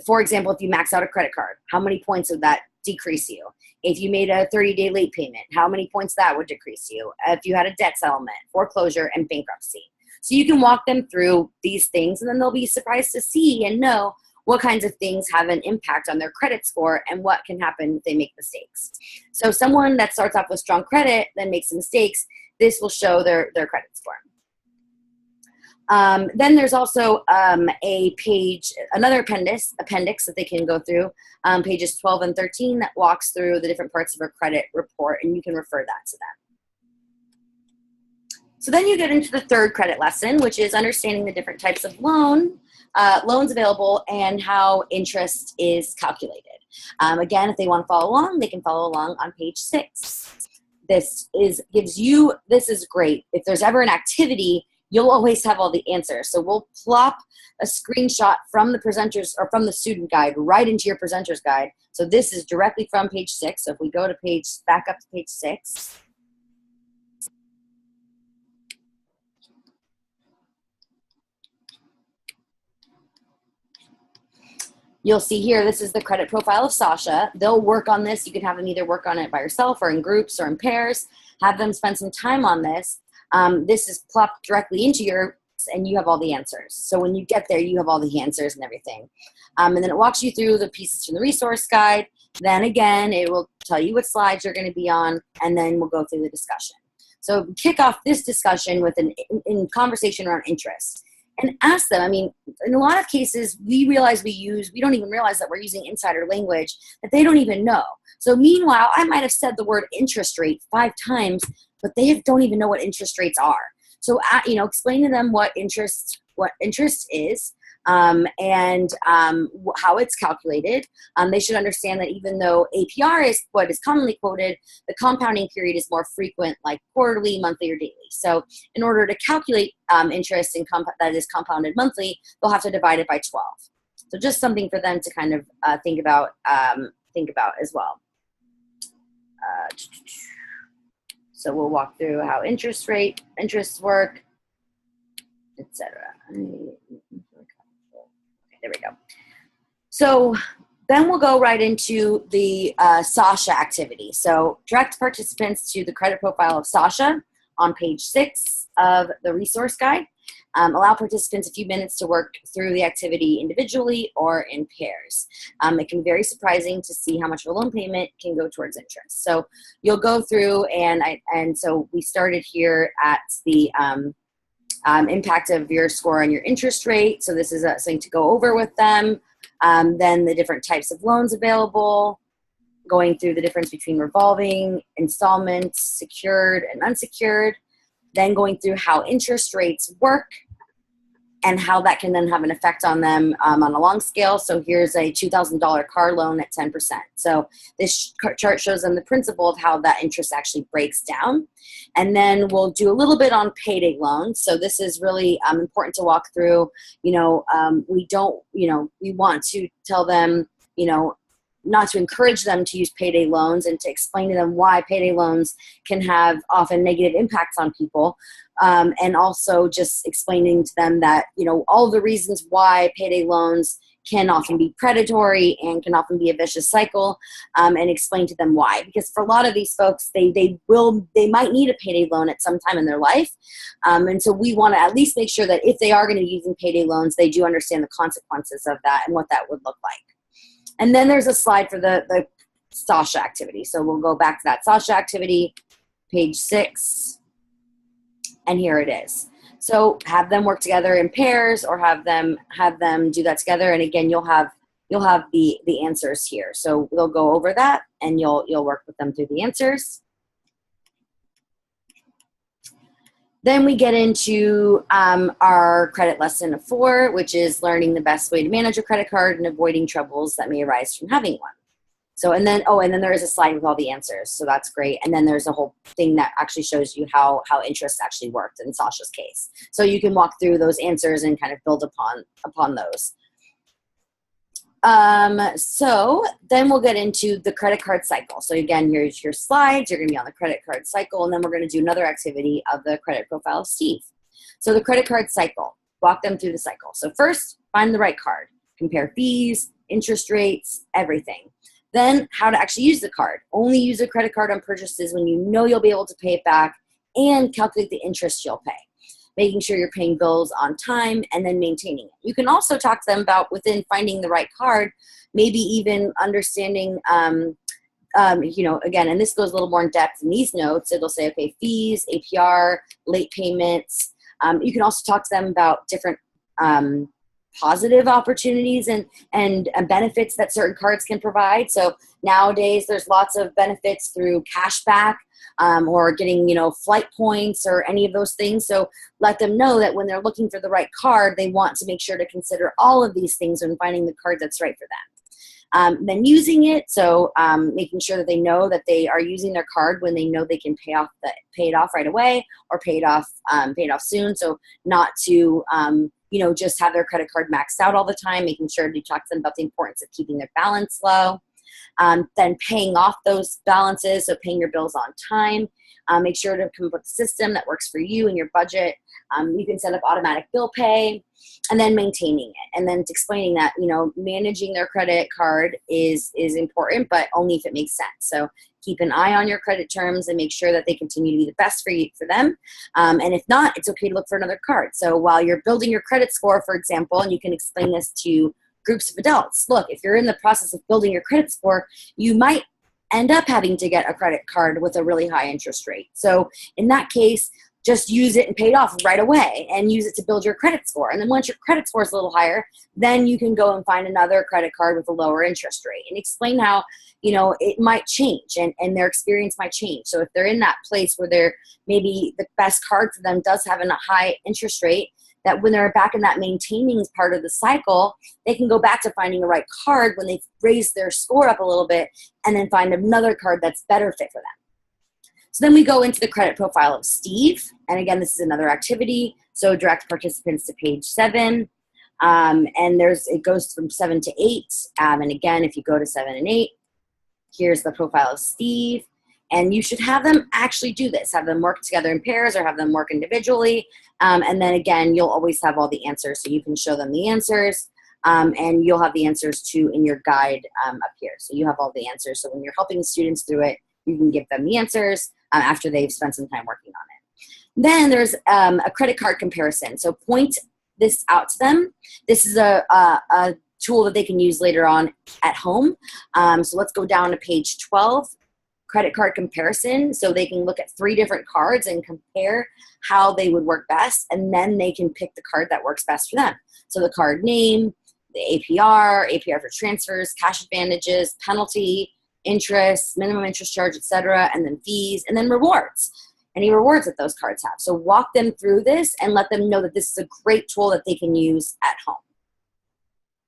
for example, if you max out a credit card, how many points would that decrease you? If you made a 30-day late payment, how many points that would decrease you? If you had a debt settlement, foreclosure, and bankruptcy. So you can walk them through these things, and then they'll be surprised to see and know what kinds of things have an impact on their credit score and what can happen if they make mistakes. So someone that starts off with strong credit, then makes some mistakes, this will show their credit score. Then there's also another appendix that they can go through, pages 12 and 13, that walks through the different parts of a credit report, and you can refer that to them. So then you get into the third credit lesson, which is understanding the different types of loans available and how interest is calculated. Again, if they want to follow along, they can follow along on page 6. This is great. If there's ever an activity you'll always have all the answers. So we'll plop a screenshot from the presenters or from the student guide right into your presenter's guide. So this is directly from page 6. So if we go to back up to page 6. You'll see here, this is the credit profile of Sasha. They'll work on this. You can have them either work on it by yourself or in groups or in pairs. Have them spend some time on this. This is plopped directly into your, and you have all the answers. So when you get there, you have all the answers and everything. And then it walks you through the pieces from the resource guide. Then again, it will tell you what slides you're going to be on, and then we'll go through the discussion. So kick off this discussion with an in conversation around interest. And ask them, I mean, in a lot of cases, we don't even realize that we're using insider language that they don't even know. So meanwhile, I might have said the word interest rate 5 times, but they don't even know what interest rates are. So, explain to them what interest is, and how it's calculated. They should understand that even though APR is what is commonly quoted, the compounding period is more frequent, like quarterly, monthly, or daily. So in order to calculate interest that is compounded monthly, they'll have to divide it by 12. So just something for them to kind of think about as well. So we'll walk through how interests work, etc. There we go. So then we'll go right into the Sasha activity. So direct participants to the credit profile of Sasha on page 6 of the resource guide. Allow participants a few minutes to work through the activity individually or in pairs. It can be very surprising to see how much of a loan payment can go towards interest. So you'll go through, and so we started here at the impact of your score on your interest rate. So this is something to go over with them. Then the different types of loans available, going through the difference between revolving, installments, secured, and unsecured. Then going through how interest rates work and how that can then have an effect on them on a long scale. So here's a $2,000 car loan at 10%. So this chart shows them the principle of how that interest actually breaks down. And then we'll do a little bit on payday loans. So this is really important to walk through. We want to tell them, not to encourage them to use payday loans, and to explain to them why payday loans can have often negative impacts on people. And also just explaining to them that, all the reasons why payday loans can often be predatory and can often be a vicious cycle, and explain to them why. Because for a lot of these folks, they might need a payday loan at some time in their life. And so we want to at least make sure that if they are going to be using payday loans, they do understand the consequences of that and what that would look like. And then there's a slide for the Sasha activity. So we'll go back to that Sasha activity, page 6, and here it is. So have them work together in pairs, or have them do that together. And again, you'll have the answers here. So we'll go over that, and you'll work with them through the answers. Then we get into our credit lesson 4, which is learning the best way to manage a credit card and avoiding troubles that may arise from having one. So, and then there is a slide with all the answers. So that's great. And then there's a whole thing that actually shows you how interest actually worked in Sasha's case. So you can walk through those answers and kind of build upon those. So then we'll get into the credit card cycle. So again, here's your slides. You're going to be on the credit card cycle, and then we're going to do another activity of the credit profile of Steve. So the credit card cycle, walk them through the cycle. So first, find the right card, compare fees, interest rates, everything. Then how to actually use the card. Only use a credit card on purchases when you know you'll be able to pay it back, and calculate the interest you'll pay. Making sure you're paying bills on time, and then maintaining it. You can also talk to them about, within finding the right card, maybe even understanding, again, and this goes a little more in depth in these notes. It'll say, okay, fees, APR, late payments. You can also talk to them about different positive opportunities and benefits that certain cards can provide. So nowadays, there's lots of benefits through cash back, or getting, flight points or any of those things. So let them know that when they're looking for the right card, they want to make sure to consider all of these things when finding the card that's right for Then using it, so making sure that they know that they are using their card when they know they can pay it off right away, or pay it off soon. So not to just have their credit card maxed out all the time, making sure to talk to them about the importance of keeping their balance low. Then paying off those balances, so paying your bills on time. Make sure to come up with a system that works for you and your budget. You can set up automatic bill pay, and then maintaining it. And then explaining that, managing their credit card is important, but only if it makes sense. So keep an eye on your credit terms and make sure that they continue to be the best for them. And if not, it's okay to look for another card. So while you're building your credit score, for example, and you can explain this to groups of adults, look, if you're in the process of building your credit score, you might end up having to get a credit card with a really high interest rate. So in that case, just use it and pay it off right away and use it to build your credit score. And then once your credit score is a little higher, then you can go and find another credit card with a lower interest rate, and explain how, it might change and their experience might change. So if they're in that place where they're maybe the best card for them does have a high interest rate, that when they're back in that maintaining part of the cycle, they can go back to finding the right card when they've raised their score up a little bit, and then find another card that's better fit for them. So then we go into the credit profile of Steve. And again, this is another activity. So direct participants to page 7. And it goes from 7 to 8. And again, if you go to 7 and 8, here's the profile of Steve. And you should have them actually do this, have them work together in pairs or have them work individually. And then again, you'll always have all the answers, so you can show them the answers. And you'll have the answers too in your guide up here. So you have all the answers. So when you're helping students through it, you can give them the answers after they've spent some time working on it. Then there's a credit card comparison. So point this out to them. This is a tool that they can use later on at home. So let's go down to page 12. Credit card comparison, so they can look at 3 different cards and compare how they would work best, and then they can pick the card that works best for them. So the card name, the APR for transfers, cash advantages, penalty, interest, minimum interest charge, etc., and then fees, and then rewards. Any rewards that those cards have. So walk them through this and let them know that this is a great tool that they can use at home.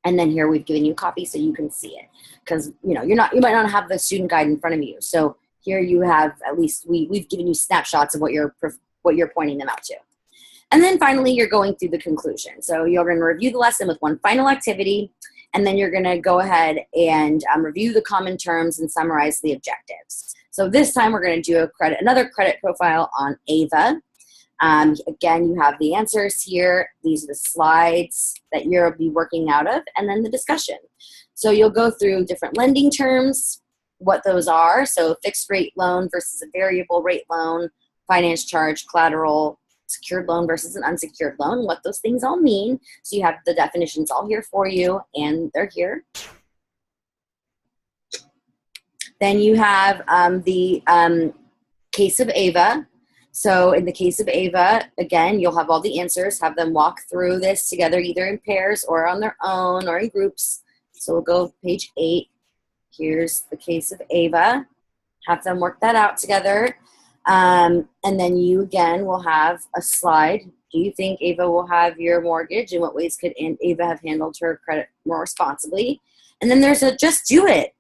And then here we've given you a copy so you can see it, because you might not have the student guide in front of you. So here you have, at least we've given you snapshots of what you're pointing them out to. And then finally, you're going through the conclusion. So you're going to review the lesson with one final activity, and then you're going to go ahead and review the common terms and summarize the objectives. So this time we're going to do another credit profile on AVA. Again, you have the answers here. These are the slides that you'll be working out of, and then the discussion. So you'll go through different lending terms, what those are. So fixed rate loan versus a variable rate loan, finance charge, collateral, secured loan versus an unsecured loan, what those things all mean. So you have the definitions all here for you, and they're here. Then you have the case of AVA. So in the case of AVA, again, you'll have all the answers, have them walk through this together, either in pairs or on their own or in groups. So we'll go page 8. Here's the case of AVA. Have them work that out together. And then you, again, will have a slide. Do you think Ava will have your mortgage? In what ways could Ava have handled her credit more responsibly? And then there's a just do it.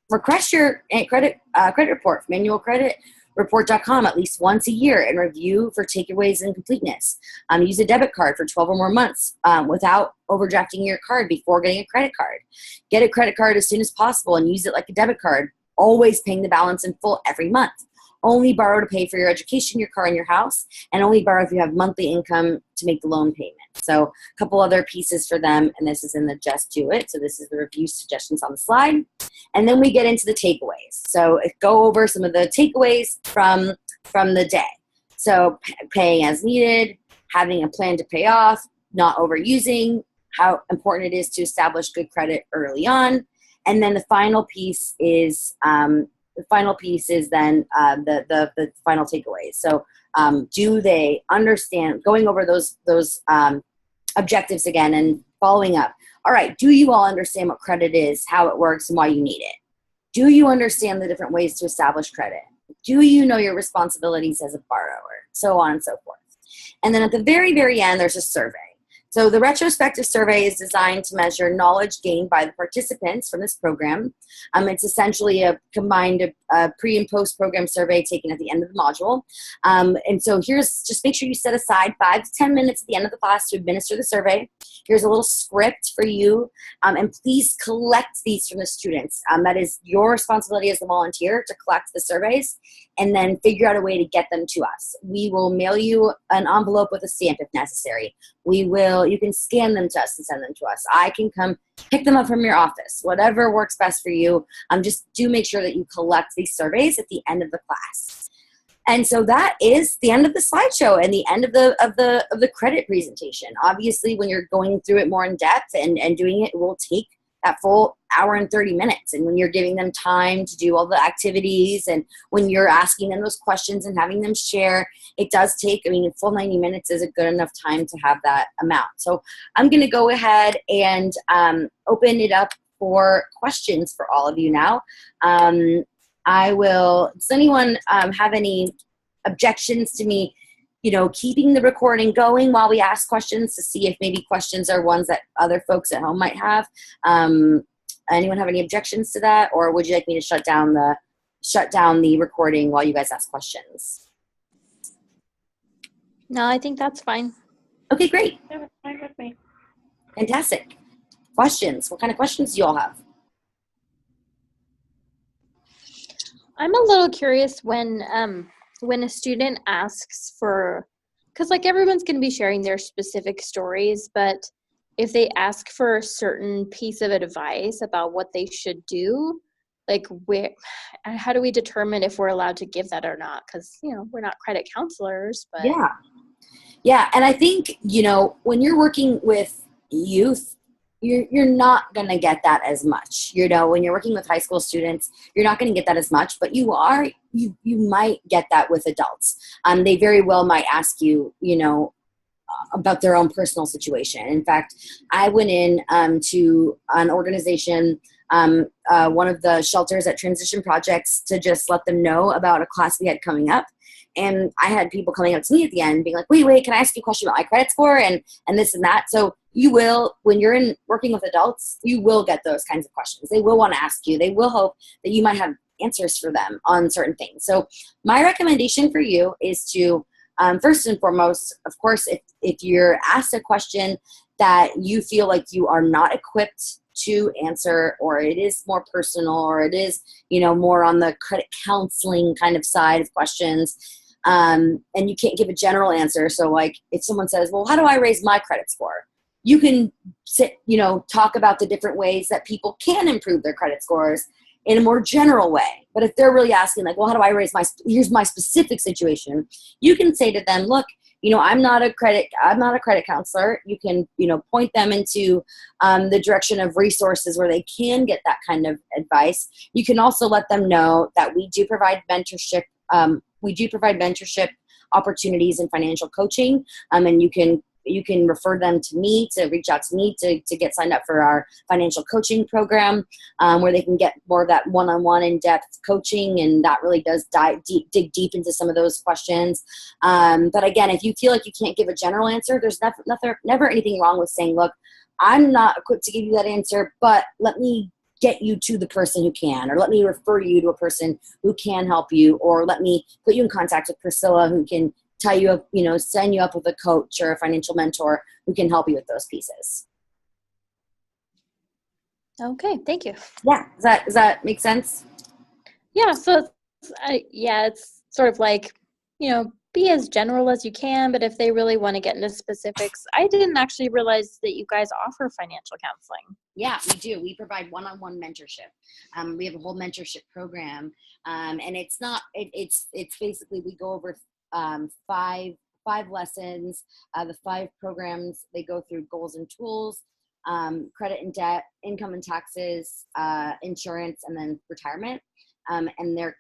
Request your credit report from annualcreditreport.com at least once a year and review for takeaways and completeness. Use a debit card for 12 or more months without overdrafting your card before getting a credit card. Get a credit card as soon as possible and use it like a debit card, always paying the balance in full every month. Only borrow to pay for your education, your car, and your house, and only borrow if you have monthly income to make the loan payment. So a couple other pieces for them, and this is in the Just Do It. So this is the review suggestions on the slide. And then we get into the takeaways. So go over some of the takeaways from the day. So paying as needed, having a plan to pay off, not overusing, how important it is to establish good credit early on. And then the final piece is then the final takeaways. So do they understand, going over those objectives again and following up. All right, do you all understand what credit is, how it works, and why you need it? Do you understand the different ways to establish credit? Do you know your responsibilities as a borrower? So on and so forth. And then at the very, very end, there's a survey. So the retrospective survey is designed to measure knowledge gained by the participants from this program. It's essentially a combined pre and post program survey taken at the end of the module. And so just make sure you set aside 5 to 10 minutes at the end of the class to administer the survey. Here's a little script for you. And please collect these from the students. That is your responsibility as the volunteer to collect the surveys and then figure out a way to get them to us. We will mail you an envelope with a stamp if necessary. You can scan them to us and send them to us. I can come pick them up from your office, whatever works best for you. Just do make sure that you collect these surveys at the end of the class. And so that is the end of the slideshow and the end of the credit presentation. Obviously, when you're going through it more in depth and doing it, it will take that full hour and 30 minutes. And when you're giving them time to do all the activities and when you're asking them those questions and having them share, it does take, a full 90 minutes is a good enough time to have that amount. So I'm going to go ahead and open it up for questions for all of you now. Does anyone have any objections to me keeping the recording going while we ask questions to see if maybe questions are ones that other folks at home might have? Anyone have any objections to that? Or would you like me to shut down the recording while you guys ask questions? No, I think that's fine. Okay, great. That was fine with me. Fantastic. Questions. What kind of questions do you all have? I'm a little curious when a student asks for, because everyone's going to be sharing their specific stories, but if they ask for a certain piece of advice about what they should do, how do we determine if we're allowed to give that or not? Because, we're not credit counselors, but. Yeah. And I think, when you're working with youth, you're not going to get that as much. When you're working with high school students, you're not going to get that as much, but you might get that with adults. They very well might ask you, about their own personal situation. In fact, I went in to an organization, one of the shelters at Transition Projects, to just let them know about a class we had coming up. And I had people coming up to me at the end being like, wait, can I ask you a question about my credit score and this and that? So you will, when you're working with adults, you will get those kinds of questions. They will want to ask you. They will hope that you might have answers for them on certain things. So my recommendation for you is to, first and foremost, of course, if you're asked a question that you feel like you are not equipped to answer, or it is more personal, or it is, more on the credit counseling kind of side of questions, and you can't give a general answer. So if someone says, well, how do I raise my credit score? You can talk about the different ways that people can improve their credit scores in a more general way. But if they're really asking well, how do I raise here's my specific situation, you can say to them, look, I'm not a credit counselor. You can, point them into the direction of resources where they can get that kind of advice. You can also let them know that we do provide mentorship. We do provide mentorship opportunities and financial coaching. And you can refer them to me, to reach out to me to get signed up for our financial coaching program, where they can get more of that one-on-one in-depth coaching, and that really does dig deep into some of those questions. But again, if you feel like you can't give a general answer, there's never anything wrong with saying, look, I'm not equipped to give you that answer, but let me get you to the person who can, or let me refer you to a person who can help you, or let me put you in contact with Priscilla who can tie you up, sign you up with a coach or a financial mentor who can help you with those pieces. Okay, thank you. Yeah, does that make sense? Yeah, so it's sort of be as general as you can, but if they really want to get into specifics, I didn't actually realize that you guys offer financial counseling. Yeah, we do. We provide one-on-one mentorship. We have a whole mentorship program, and it's basically we go over five lessons. The 5 programs, they go through goals and tools, credit and debt, income and taxes, insurance, and then retirement. And the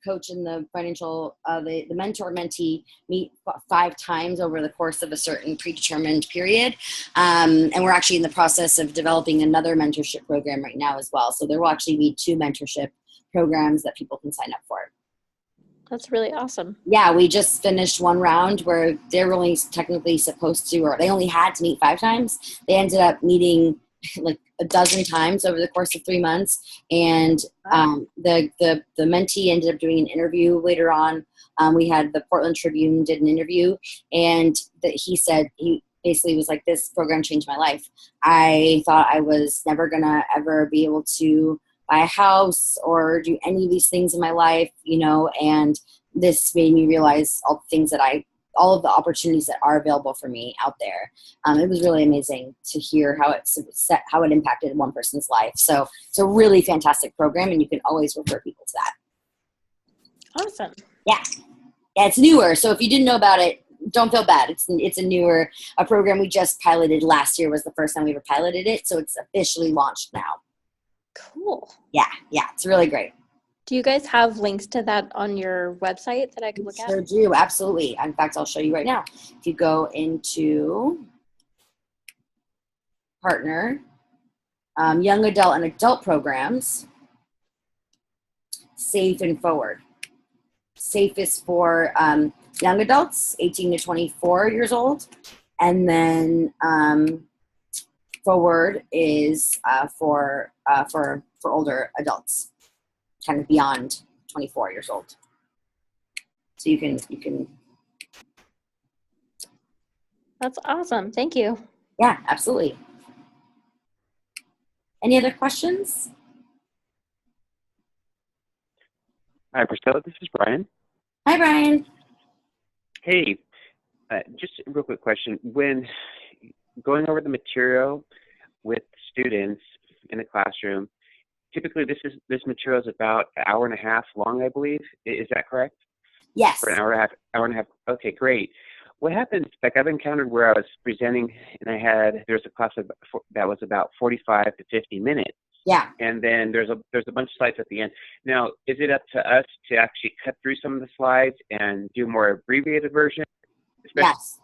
coach and the financial, the mentor mentee meet 5 times over the course of a certain predetermined period. And we're actually in the process of developing another mentorship program right now as well. So there will actually be 2 mentorship programs that people can sign up for. That's really awesome. Yeah, we just finished one round where they're really technically supposed to, or they only had to meet 5 times. They ended up meeting like a dozen times over the course of 3 months. And the mentee ended up doing an interview later on. We had the Portland Tribune did an interview, and he said, he basically was like, this program changed my life. I thought I was never gonna ever be able to buy a house or do any of these things in my life, and this made me realize all of the opportunities that are available for me out there. It was really amazing to hear how it impacted one person's life. So it's a really fantastic program, and you can always refer people to that. Awesome. Yeah, it's newer. So if you didn't know about it, don't feel bad. It's a program we just piloted last year. Was the first time we ever piloted it. So it's officially launched now. Cool. Yeah, it's really great. Do you guys have links to that on your website that I can look at? Sure do, absolutely. In fact, I'll show you right now. If you go into partner, young adult and adult programs, SAFE and Forward. SAFE is for young adults, 18 to 24 years old, and then Forward is for older adults, kind of beyond 24 years old. So you can. That's awesome. Thank you. Yeah, absolutely. Any other questions? Hi, Priscilla. This is Brian. Hi, Brian. Hey, just a real quick question. When going over the material with students in the classroom, typically this material is about an hour and a half long, I believe. Is that correct? Yes. For an hour and a half. Okay, great. What happens, like I've encountered where I was presenting and there's a class that was about 45 to 50 minutes. Yeah. And then there's a bunch of slides at the end. Now, is it up to us to actually cut through some of the slides and do a more abbreviated version? Yes.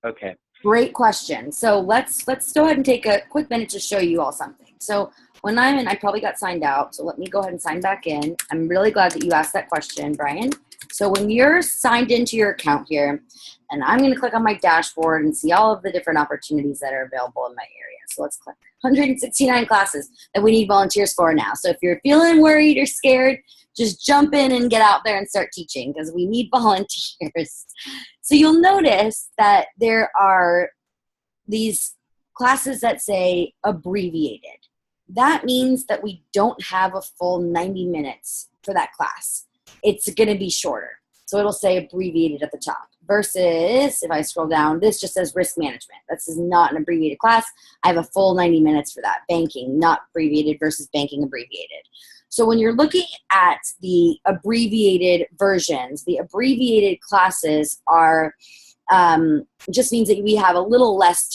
Okay. Great question. So let's go ahead and take a quick minute to show you all something. So when I'm in, I probably got signed out. So let me go ahead and sign back in. I'm really glad that you asked that question, Brian. So when you're signed into your account here, and I'm going to click on my dashboard and see all of the different opportunities that are available in my area. So let's click 169 classes that we need volunteers for now. So if you're feeling worried or scared, just jump in and get out there and start teaching because we need volunteers. So you'll notice that there are these classes that say abbreviated. That means that we don't have a full 90 minutes for that class. It's going to be shorter. So it'll say abbreviated at the top. Versus, if I scroll down, this just says risk management. This is not an abbreviated class. I have a full 90 minutes for that. Banking, not abbreviated, versus banking abbreviated. So when you're looking at the abbreviated versions, the abbreviated classes are just means that we have a little less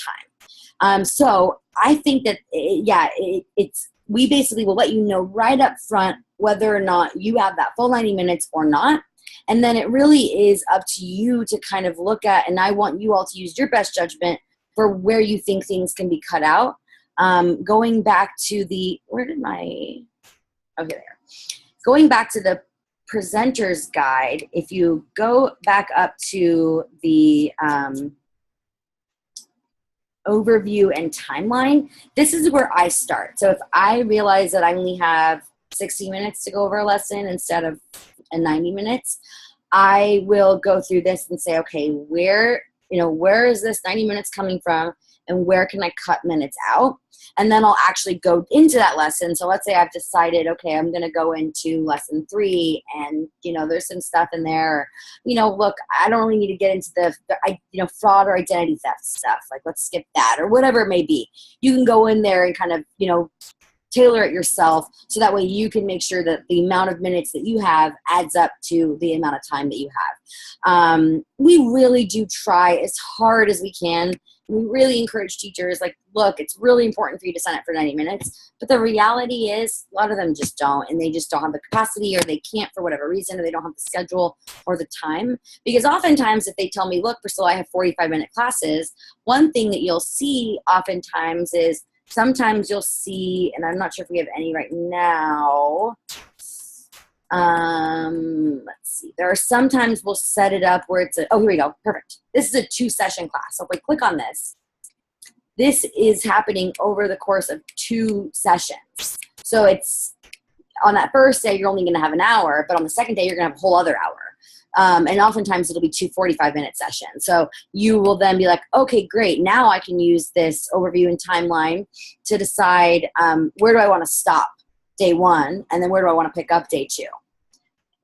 time. So I think that, we basically will let you know right up front whether or not you have that full 90 minutes or not. And then it really is up to you to kind of look at, and I want you all to use your best judgment for where you think things can be cut out. Going back to Going back to the presenter's guide, if you go back up to the overview and timeline, this is where I start. So if I realize that I only have 60 minutes to go over a lesson instead of 90 minutes, I will go through this and say, okay, where is this 90 minutes coming from and where can I cut minutes out? And then I'll actually go into that lesson. So let's say I've decided, okay, I'm going to go into lesson 3 and, there's some stuff in there. Look, I don't really need to get into the fraud or identity theft stuff. Like, let's skip that or whatever it may be. You can go in there and kind of, tailor it yourself so that way you can make sure that the amount of minutes that you have adds up to the amount of time that you have. We really do try as hard as we can. We really encourage teachers, like, look, it's really important for you to sign up for 90 minutes. But the reality is a lot of them just don't, and they just don't have the capacity or they can't for whatever reason, or they don't have the schedule or the time. Because oftentimes if they tell me, look, Priscilla, I have 45-minute classes, one thing that you'll see oftentimes is sometimes you'll see, and I'm not sure if we have any right now, Let's see. There are sometimes we'll set it up where oh, here we go. Perfect. This is a 2-session class. So if we click on this, this is happening over the course of 2 sessions. So it's on that first day, you're only going to have an hour, but on the second day, you're going to have a whole other hour. And oftentimes it'll be 2 45-minute sessions. So you will then be like, okay, great. Now I can use this overview and timeline to decide where do I want to stop day 1, and then where do I want to pick up day 2.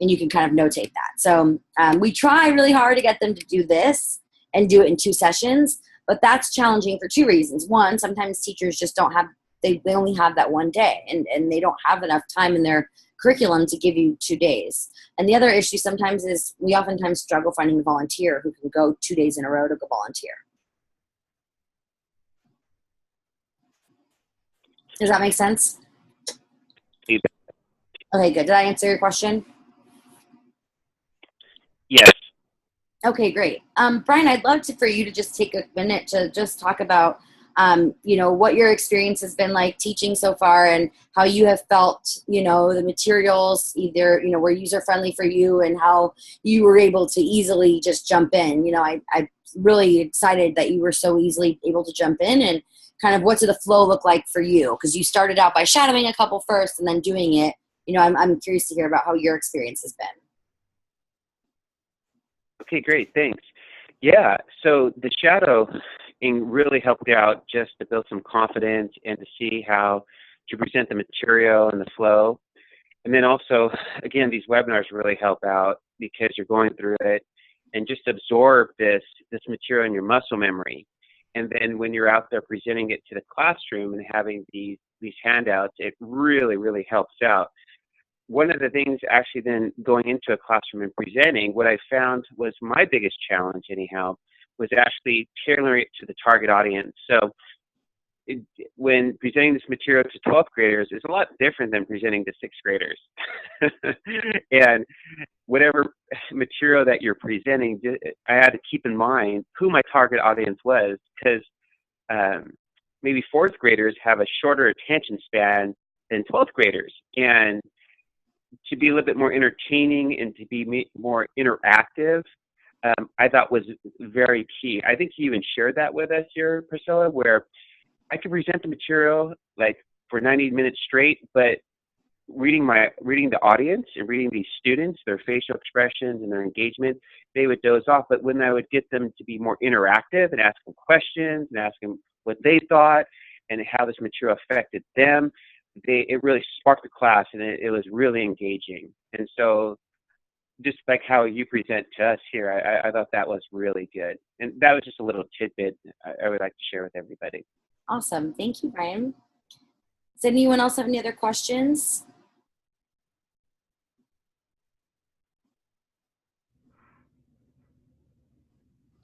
And you can kind of notate that. So we try really hard to get them to do this and do it in 2 sessions, but that's challenging for 2 reasons. One, sometimes teachers just don't have, they only have that 1 day, and they don't have enough time in their curriculum to give you 2 days. And the other issue sometimes is we oftentimes struggle finding a volunteer who can go 2 days in a row to go volunteer. Does that make sense? Okay, good. Did I answer your question? Yes. Okay, great. Brian, I'd love for you to just take a minute to just talk about, what your experience has been like teaching so far, and how you have felt, the materials either, were user-friendly for you, and how you were able to easily just jump in. I'm really excited that you were so easily able to jump in, and kind of what did the flow look like for you? Because you started out by shadowing a couple first and then doing it. I'm curious to hear about how your experience has been. Okay, great. Thanks. Yeah, so the shadowing really helped out just to build some confidence and to see how to present the material and the flow. And then also, again, these webinars really help out because you're going through it and just absorb this material in your muscle memory. And then when you're out there presenting it to the classroom and having these handouts, it really, really helps out. One of the things actually then going into a classroom and presenting, what I found was my biggest challenge anyhow, was actually tailoring it to the target audience. So when presenting this material to 12th graders, it's a lot different than presenting to 6th graders. And whatever material that you're presenting, I had to keep in mind who my target audience was, because maybe 4th graders have a shorter attention span than 12th graders. And to be a little bit more entertaining and to be more interactive, I thought was very key. I think you even shared that with us here, Priscilla, where I could present the material like for 90 minutes straight, but reading the audience and reading these students, their facial expressions and their engagement, they would doze off. But when I would get them to be more interactive and ask them questions and ask them what they thought and how this material affected them, it really sparked the class, and it was really engaging. And so just like how you present to us here, I thought that was really good. And that was just a little tidbit I would like to share with everybody. Awesome. Thank you, Brian. Does anyone else have any other questions?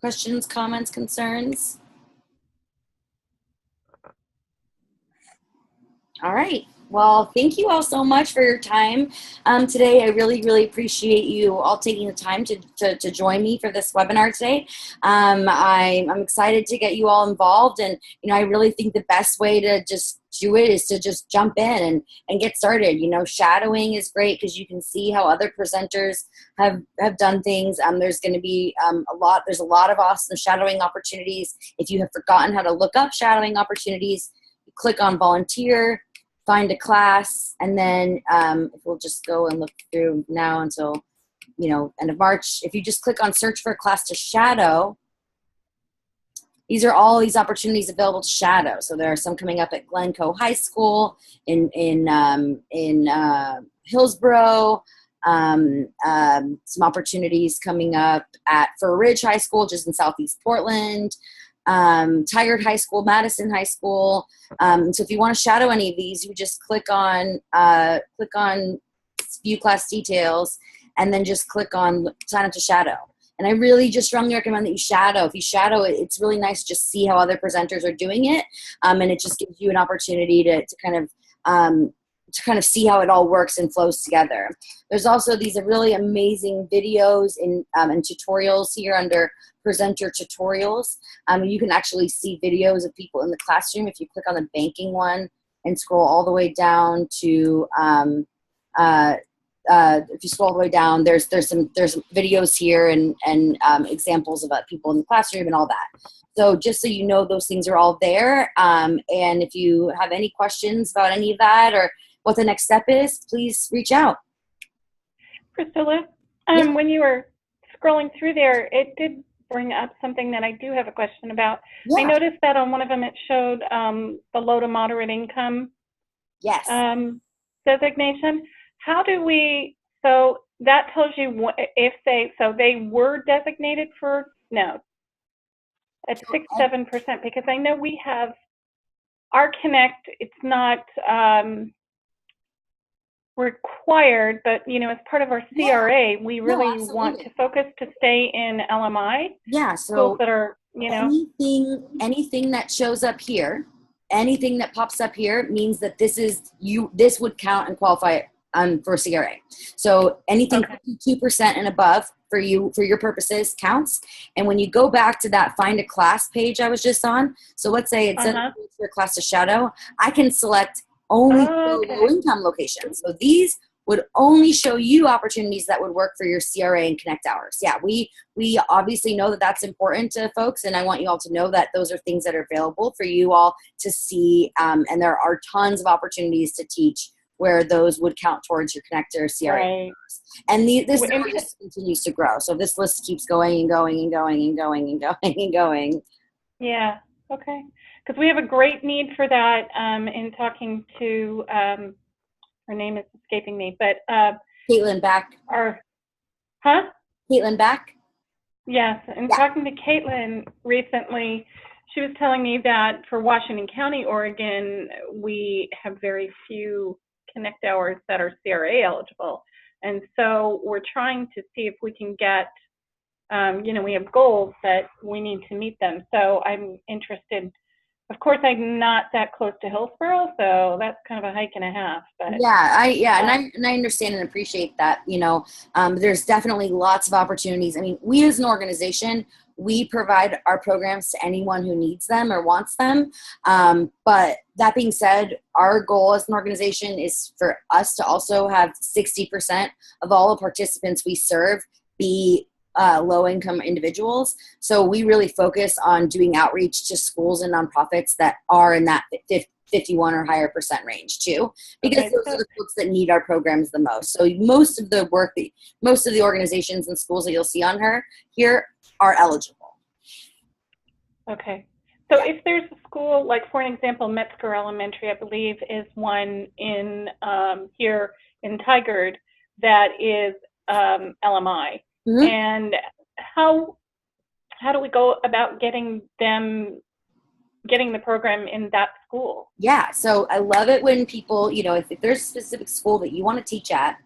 Questions, comments, concerns? All right. Well, thank you all so much for your time today. I really, really appreciate you all taking the time to join me for this webinar today. I'm excited to get you all involved, and I really think the best way to just do it is to just jump in and get started. Shadowing is great because you can see how other presenters have done things. There's going to be there's a lot of awesome shadowing opportunities. If you have forgotten how to look up shadowing opportunities, you click on volunteer, find a class, and then we'll just go and look through now until end of March. If you just click on search for a class to shadow, these are all these opportunities available to shadow. So there are some coming up at Glencoe High School, in Hillsborough, some opportunities coming up at Fur Ridge High School, just in Southeast Portland, Tigard High School, Madison High School. So if you want to shadow any of these, you just click on view class details, and then just click on sign up to shadow. And I really just strongly recommend that you shadow. If you shadow it, it's really nice to just see how other presenters are doing it, and it just gives you an opportunity to kind of see how it all works and flows together. There's also these really amazing videos and tutorials here under presenter tutorials. You can actually see videos of people in the classroom. If you click on the banking one and scroll all the way down to if you scroll all the way down, there's some videos here and examples of people in the classroom and all that. So just so you know, those things are all there. And if you have any questions about any of that or what the next step is, please reach out. Priscilla, Yeah. when you were scrolling through there, it did bring up something that I do have a question about. Yeah. I noticed that on one of them it showed the low to moderate income Yes. designation. How do we, so that tells you if they were designated for, no, at 6-7%, because I know we have our Connect, it's not required, but as part of our CRA, we really want to focus to stay in LMI. Yeah, so schools that are, anything that shows up here, anything that pops up here means that this would count and qualify for CRA. So anything 52% and above for your purposes counts. And when you go back to that find a class page I was just on, so let's say it's for a class to shadow, I can select only low income locations. So these would only show you opportunities that would work for your CRA and Connect hours. Yeah, we obviously know that that's important to folks, and I want you all to know that those are things that are available for you all to see, and there are tons of opportunities to teach where those would count towards your Connect or CRA. Right. And this list continues to grow. So this list keeps going and going and going and going and going and going. Yeah, okay. Because we have a great need for that in talking to, her name is escaping me, but Caitlin Back. Caitlin Back? Yes, and talking to Caitlin recently, she was telling me that for Washington County, Oregon, we have very few Connect hours that are CRA eligible. And so we're trying to see if we can get, we have goals that we need to meet them. So I'm interested. Of course, I'm not that close to Hillsborough, so that's kind of a hike and a half. But and I understand and appreciate that. There's definitely lots of opportunities. I mean, we as an organization, we provide our programs to anyone who needs them or wants them. But that being said, our goal as an organization is for us to also have 60% of all the participants we serve be low-income individuals. So we really focus on doing outreach to schools and nonprofits that are in that 51 or higher % range too, because those are the folks that need our programs the most. So most of the organizations and schools that you'll see on here are eligible. Okay. So if there's a school, like for an example, Metzger Elementary, I believe, is one in here in Tigard that is LMI. Mm-hmm. And how do we go about getting the program in that school? Yeah, so I love it when people, if there's a specific school that you want to teach at,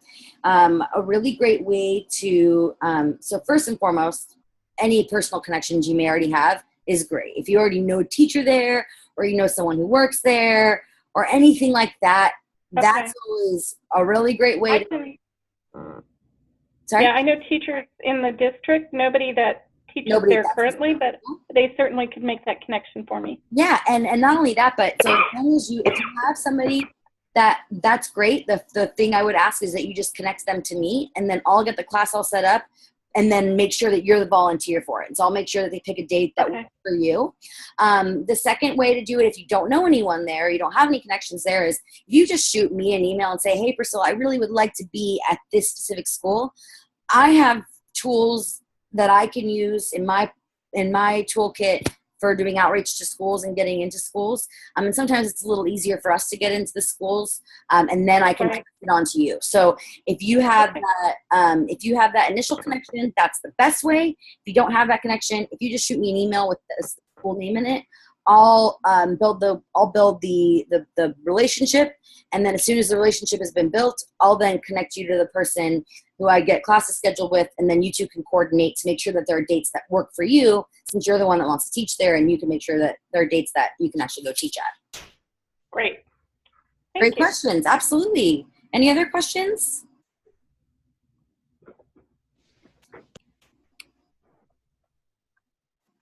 a really great way to, so first and foremost, any personal connections you may already have is great. If you already know a teacher there, or you know someone who works there, or anything like that, that's always a really great way Sorry? Yeah, I know teachers in the district, nobody that teaches there currently, but they certainly could make that connection for me. Yeah, and not only that, but so as long as if you have somebody that's great. The thing I would ask is that you just connect them to me, and then I'll get the class all set up, and then make sure that you're the volunteer for it. So I'll make sure that they pick a date that works for you. The second way to do it, if you don't know anyone there, you don't have any connections there, is if you just shoot me an email and say, hey, Priscilla, I really would like to be at this specific school. I have tools that I can use in my toolkit for doing outreach to schools and getting into schools. And sometimes it's a little easier for us to get into the schools, and then I can pass it on to you. So if you have that initial connection, that's the best way. If you don't have that connection, if you just shoot me an email with the school name in it, I'll build the relationship, and then as soon as the relationship has been built, I'll then connect you to the person who I get classes scheduled with, and then you two can coordinate to make sure that there are dates that work for you, since you're the one that wants to teach there, and you can make sure that there are dates that you can actually go teach at. Great. Great questions. Absolutely. Any other questions?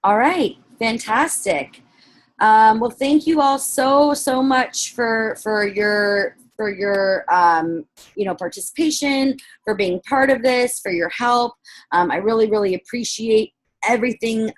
All right. Fantastic. Well, thank you all so much for your for your, participation, for being part of this, for your help. I really, really appreciate everything,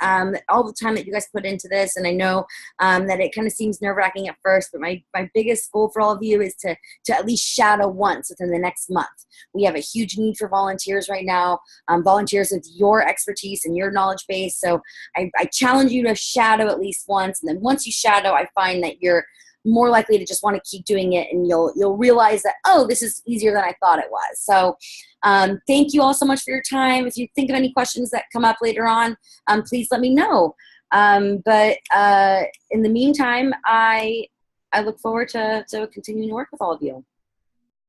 all the time that you guys put into this. And I know that it kind of seems nerve-wracking at first, but my biggest goal for all of you is to at least shadow once within the next month. We have a huge need for volunteers right now, volunteers with your expertise and your knowledge base. So I challenge you to shadow at least once. And then once you shadow, I find that you're more likely to just want to keep doing it, and you'll realize that, oh, this is easier than I thought it was. So thank you all so much for your time. If you think of any questions that come up later on, please let me know. But in the meantime, I look forward to continuing to work with all of you.